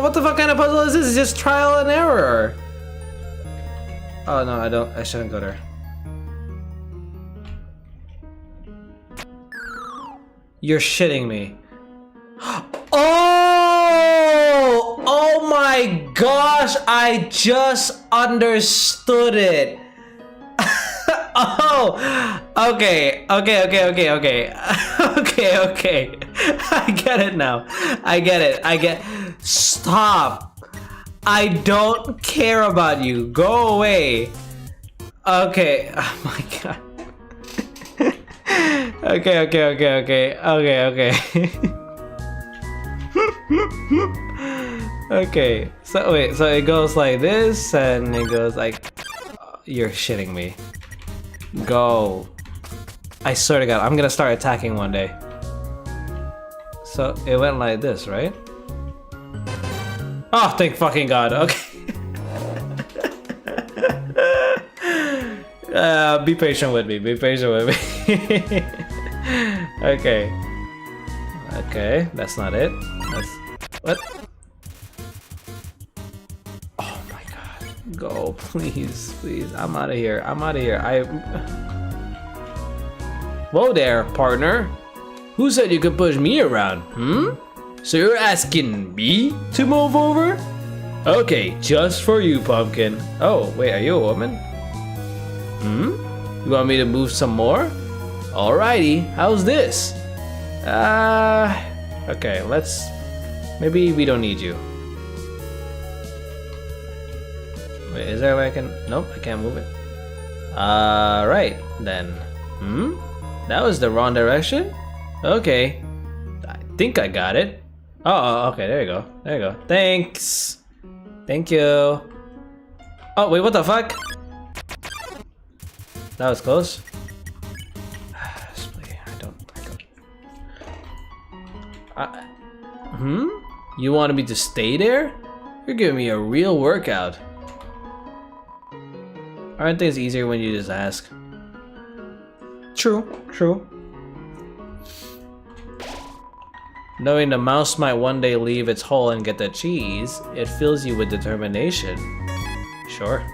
What the fuck kind of puzzle is this? It's just trial and error. Oh no, I shouldn't go there. You're shitting me. Oh my gosh, I just understood it. Oh, okay. I get it now. Stop. I don't care about you. Go away. Okay. Oh my god. Okay. Okay. So wait, so it goes like this and it goes like you're shitting me. Go. I swear to god, I'm gonna start attacking one day. So it went like this, right? Oh, thank fucking god. Okay. Be patient with me. Okay, that's not it. That's what? Oh my god. Go, please. I'm out of here. Whoa there, partner. Who said you could push me around? So you're asking me to move over? Okay, just for you, Pumpkin. Oh, wait, are you a woman? You want me to move some more? Alrighty, how's this? Okay, let's... Maybe we don't need you. Wait, is there a way I can... Nope, I can't move it. Right, then. That was the wrong direction? Okay. I think I got it. Oh, okay, there you go. There you go. Thanks! Thank you. Oh, wait, what the fuck? That was close. I don't... You wanted me to stay there? You're giving me a real workout. Aren't things easier when you just ask? True, true. Knowing the mouse might one day leave its hole and get the cheese, it fills you with determination. Sure.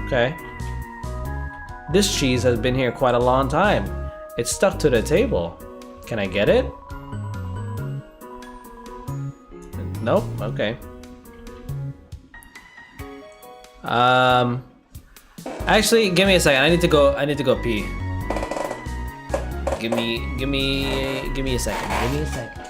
Okay. This cheese has been here quite a long time. It's stuck to the table. Can I get it? Nope, okay. Actually, give me a second. I need to go pee. Give me a second. Give me a second.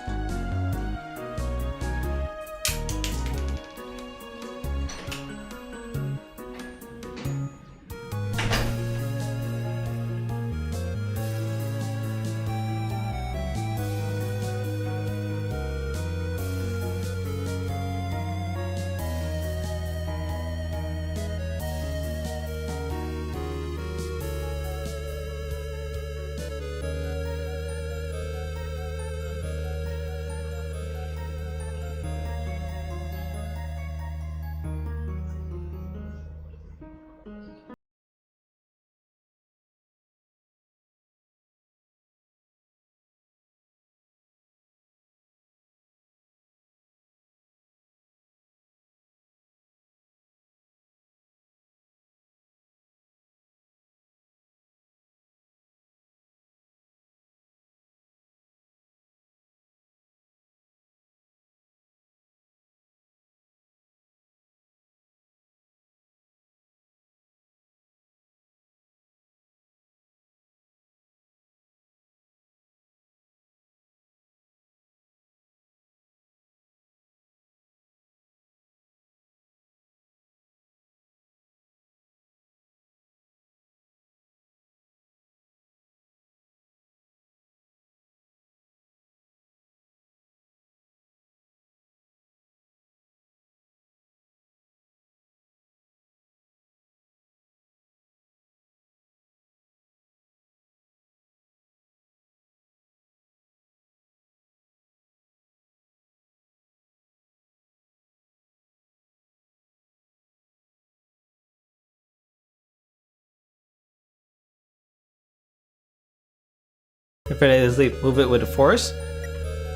If it is asleep, move it with a force?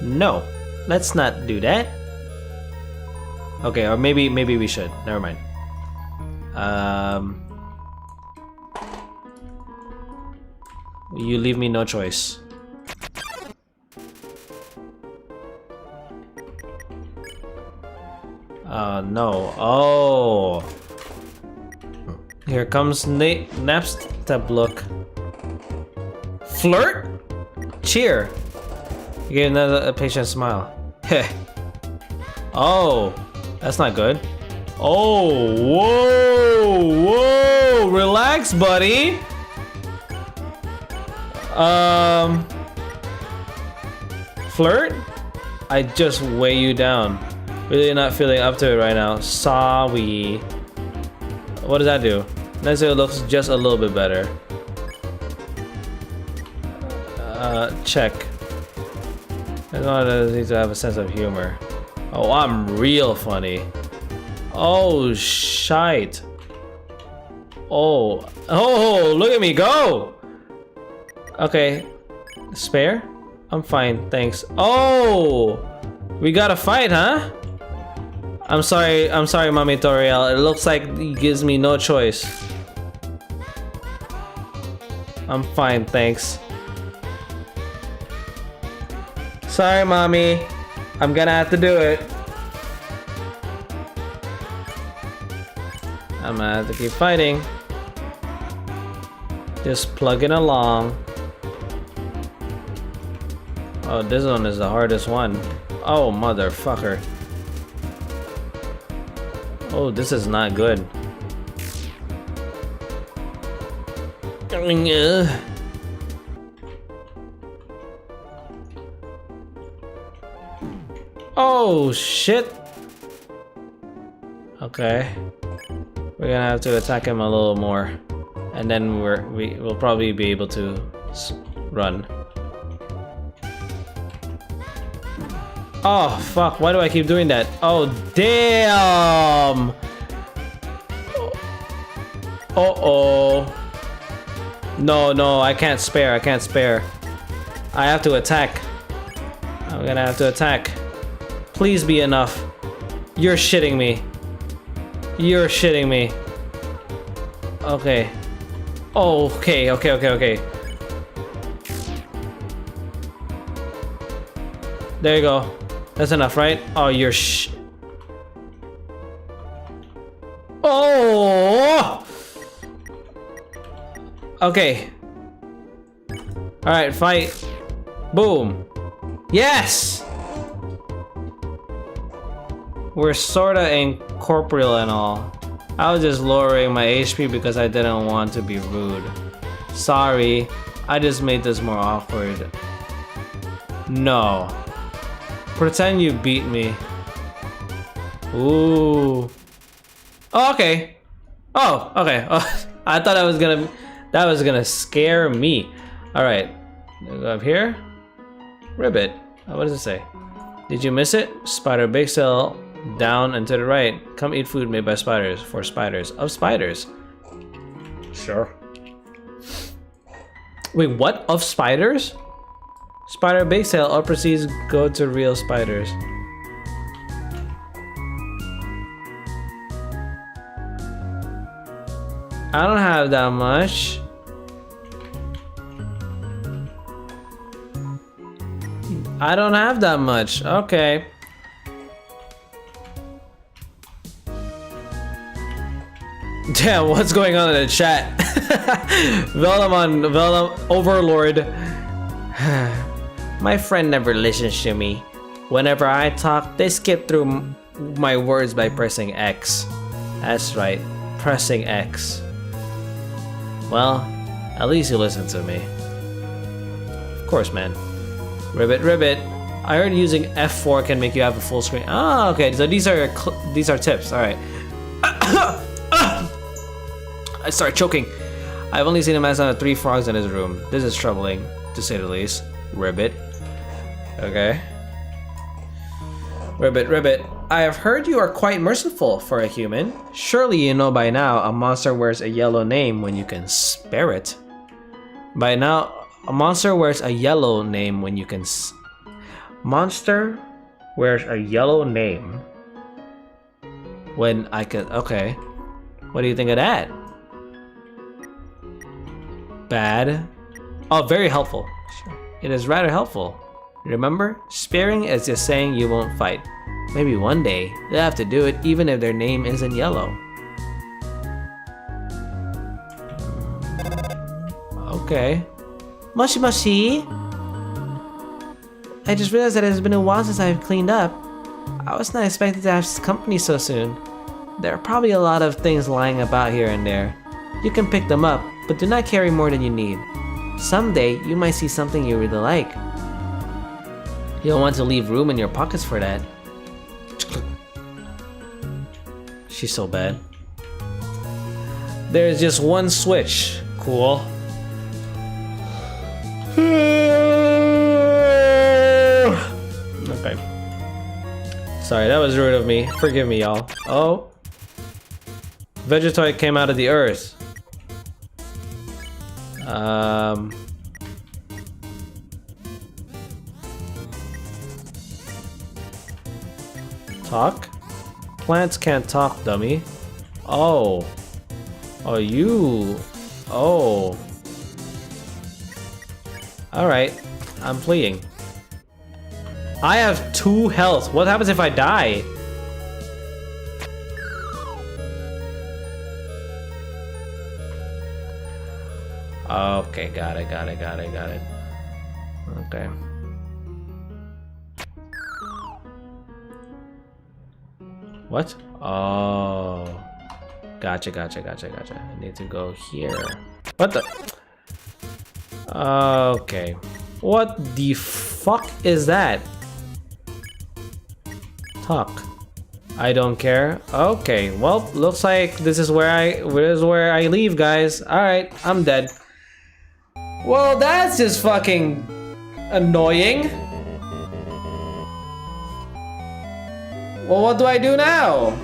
No, let's not do that. Okay, or maybe we should. Never mind. You leave me no choice. No. Oh. Here comes Nap's step look. Flirt? Cheer. You gave another patient smile. Heh. Oh, that's not good. Oh, whoa, whoa, relax, buddy. Flirt? I just weigh you down. Really not feeling up to it right now. Sorry. What does that do? Next it looks just a little bit better. Check. As long as need to have a sense of humor. Oh, I'm real funny. Oh, shite. Oh, look at me go. Okay, spare? I'm fine, thanks. Oh, we gotta fight, huh? I'm sorry, Mommy Toriel. It looks like he gives me no choice. I'm fine, thanks. Sorry, mommy. I'm gonna have to do it. I'm gonna have to keep fighting. Just plugging along. Oh, this one is the hardest one. Oh, motherfucker. Oh, this is not good. Oh, shit. Okay. We're gonna have to attack him a little more. And then we'll probably be able to run. Oh, fuck. Why do I keep doing that? Oh, damn. Uh-oh. No, I can't spare. I can't spare. I have to attack. I'm gonna have to attack. Please be enough. You're shitting me. You're shitting me. Okay. Oh, okay. There you go. That's enough, right? Oh, you're Oh! Okay. Alright, fight. Boom. Yes! We're sorta incorporeal and all. I was just lowering my HP because I didn't want to be rude. Sorry. I just made this more awkward. No. Pretend you beat me. Ooh. Oh, okay. Oh, okay. Oh, I thought that was gonna scare me. All right. Go up here. Ribbit. Oh, what does it say? Did you miss it? Spider bake sale down and to the right. Come eat food made by spiders for spiders of spiders. Sure. Wait, what? Of spiders? Spider bake sale. All proceeds go to real spiders. I don't have that much. I don't have that much. Okay. Damn, what's going on in the chat? Velum Overlord. My friend never listens to me. Whenever I talk, they skip through my words by pressing X. That's right, pressing X. Well, at least you listen to me. Of course, man. Ribbit. I heard using F4 can make you have a full screen. Oh, okay. So these are tips. All right. I start choking. I've only seen a man sound of 3 frogs in his room. This is troubling, to say the least. Ribbit. Okay. Ribbit. I have heard you are quite merciful for a human. Surely you know by now a monster wears a yellow name when you can spare it. By now, a monster wears a yellow name when you can Monster wears a yellow name when I can... Okay. What do you think of that? Bad. Oh, very helpful. Sure. It is rather helpful. Remember, sparing is just saying you won't fight. Maybe one day, they'll have to do it even if their name isn't yellow. Okay. Moshi. I just realized that it has been a while since I've cleaned up. I was not expecting to have company so soon. There are probably a lot of things lying about here and there. You can pick them up, but do not carry more than you need. Someday, you might see something you really like. You'll want to leave room in your pockets for that. She's so bad. There's just one switch. Cool. Okay. Sorry, that was rude of me. Forgive me, y'all. Oh. Vegetoid came out of the earth. Talk? Plants can't talk, dummy. Oh. Oh, you. Oh. Alright. I'm fleeing. I have 2 health. What happens if I die? Okay, got it. Okay. What? Oh. Gotcha. I need to go here. What the? Okay. What the fuck is that? Talk. I don't care. Okay, well, looks like this is where I leave, guys. Alright, I'm dead. Well, that's just fucking annoying. Well, what do I do now?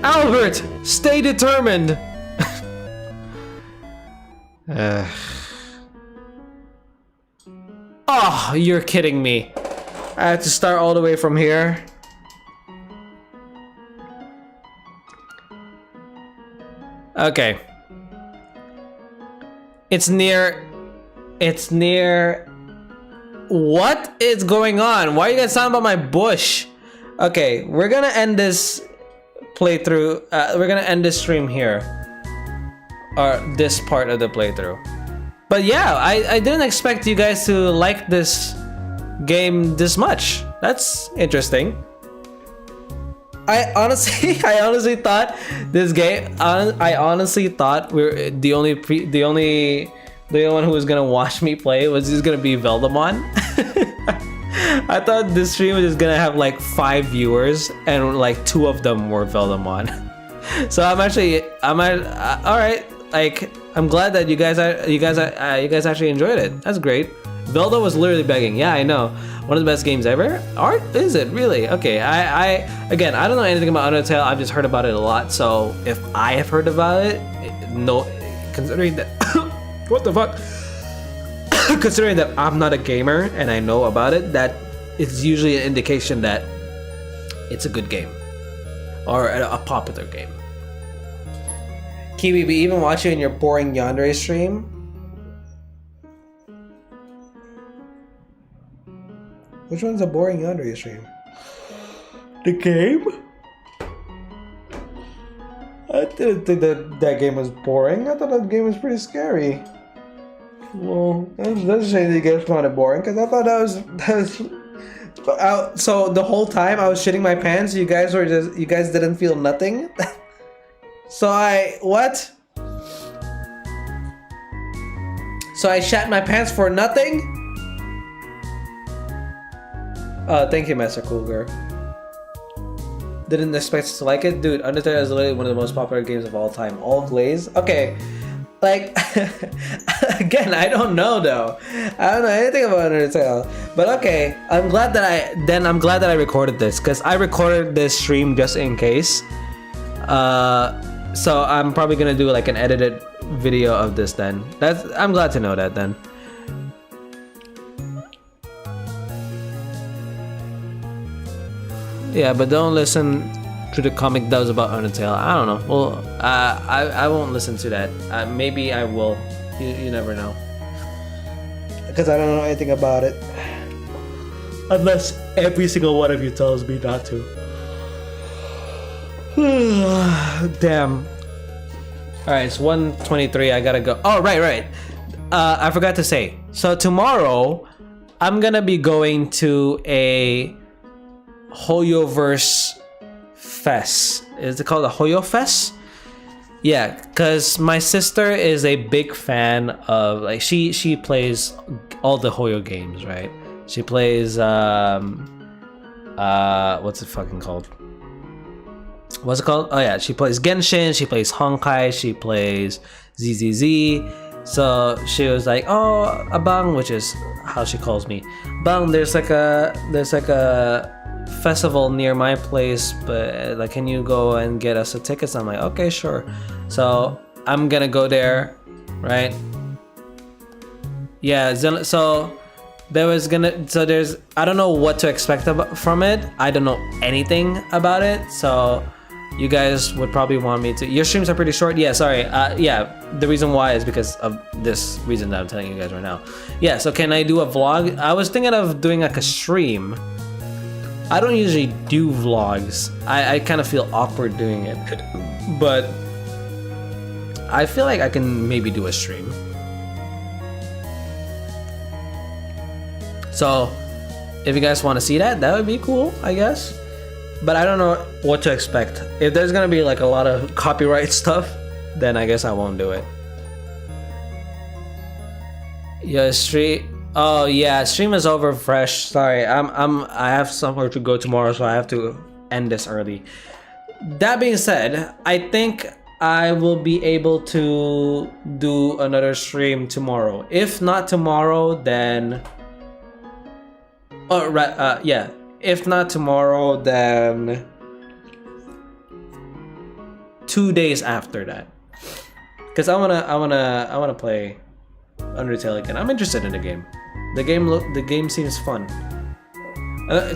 Albert, stay determined. Oh, you're kidding me. I have to start all the way from here. Okay. It's near... What is going on? Why are you guys talking about my bush? Okay, we're gonna end this playthrough. We're gonna end this stream here. Or this part of the playthrough. But yeah, I didn't expect you guys to like this game this much. That's interesting. I honestly thought this game. I honestly thought we're the only one who was gonna watch me play was just gonna be Veldemon. I thought this stream was just gonna have like 5 viewers, and like 2 of them were Veldemon. So I'm all right. Like, I'm glad that you guys actually enjoyed it. That's great. Velda was literally begging. Yeah, I know. One of the best games ever. Art? Is it really? Okay. Again, I don't know anything about Undertale. I've just heard about it a lot. So if I have heard about it, no, considering that, what the fuck? Considering that I'm not a gamer and I know about it, that is usually an indication that it's a good game or a popular game. Kiwi, we even watch you in your boring yandere stream. Which one's a boring yandere stream? The game? I didn't think that game was boring. I thought that game was pretty scary. Well, that's a shame that you guys found it boring, because I thought that was so the whole time I was shitting my pants, you guys didn't feel nothing. So I shat my pants for nothing? Thank you, Master Cougar. Didn't expect to like it? Dude, Undertale is literally one of the most popular games of all time. All glaze? Okay. Like, again, I don't know though. I don't know anything about Undertale. But okay, I'm glad that I recorded this, because I recorded this stream just in case. So I'm probably gonna do like an edited video of this then. I'm glad to know that then. Yeah, but don't listen to the comic dubs about Undertale. I don't know. Well, I won't listen to that. Maybe I will. You never know. Because I don't know anything about it. Unless every single one of you tells me not to. Damn. Alright, it's 1:23. I gotta go. Oh, right. I forgot to say. So tomorrow, I'm gonna be going to a Hoyoverse Fest. Is it called a Hoyo Fest? Yeah, because my sister is a big fan of, like, she plays all the Hoyo games, right? She plays what's it fucking called? What's it called? Oh yeah, she plays Genshin, she plays Honkai, she plays ZZZ. So she was like, "Oh, Abang," which is how she calls me. Bang, there's like a festival near my place, but like, can you go and get us the tickets? I'm like, okay, sure. So I'm gonna go there, right? Yeah. So there's I don't know what to expect from it. I don't know anything about it, so you guys would probably want me to. Your streams are pretty short. Yeah, sorry. Yeah, the reason why is because of this reason that I'm telling you guys right now. Yeah, so can I do a vlog? I was thinking of doing like a stream. I don't usually do vlogs. I kind of feel awkward doing it, but I feel like I can maybe do a stream. So if you guys want to see that, that would be cool, I guess. But I don't know what to expect. If there's gonna be like a lot of copyright stuff, then I guess I won't do it. Yeah, stream. Oh yeah, stream is over. Fresh. Sorry, I have somewhere to go tomorrow, so I have to end this early. That being said, I think I will be able to do another stream tomorrow. If not tomorrow, then yeah. If not tomorrow, then 2 days after that. Cause I wanna play Undertale again. I'm interested in the game. The game seems fun.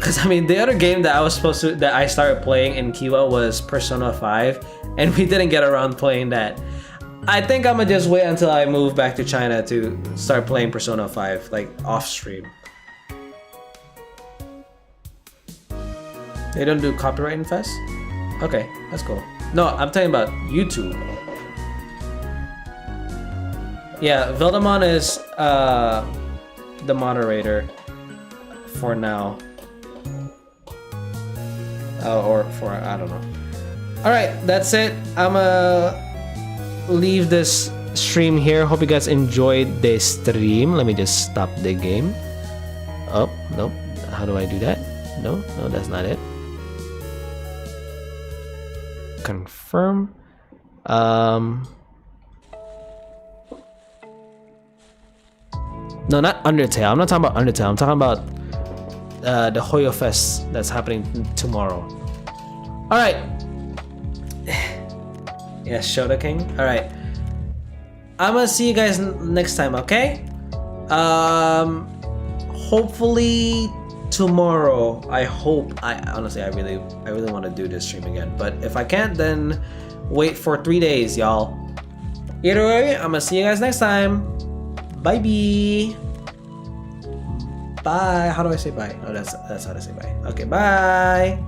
Cause I mean, the other game that I started playing in Kiwa was Persona 5, and we didn't get around playing that. I think I'm gonna just wait until I move back to China to start playing Persona 5, like off stream. They don't do copyright infest? Okay, that's cool. No, I'm talking about YouTube. Yeah, Vildamon is the moderator for now. Or for, I don't know. Alright, that's it. I'm gonna leave this stream here. Hope you guys enjoyed the stream. Let me just stop the game. Oh, nope. How do I do that? No, that's not it. Confirm. No, not Undertale. I'm not talking about Undertale. I'm talking about the Hoyo Fest that's happening tomorrow. All right. Yeah, Shoda King. All right. I'm gonna see you guys next time. Okay. Hopefully tomorrow. I honestly, I really want to do this stream again. But if I can't, then wait for 3 days, y'all. Either way, I'm gonna see you guys next time. Bye. Bye. How do I say bye? Oh, that's how to say bye. Okay, bye.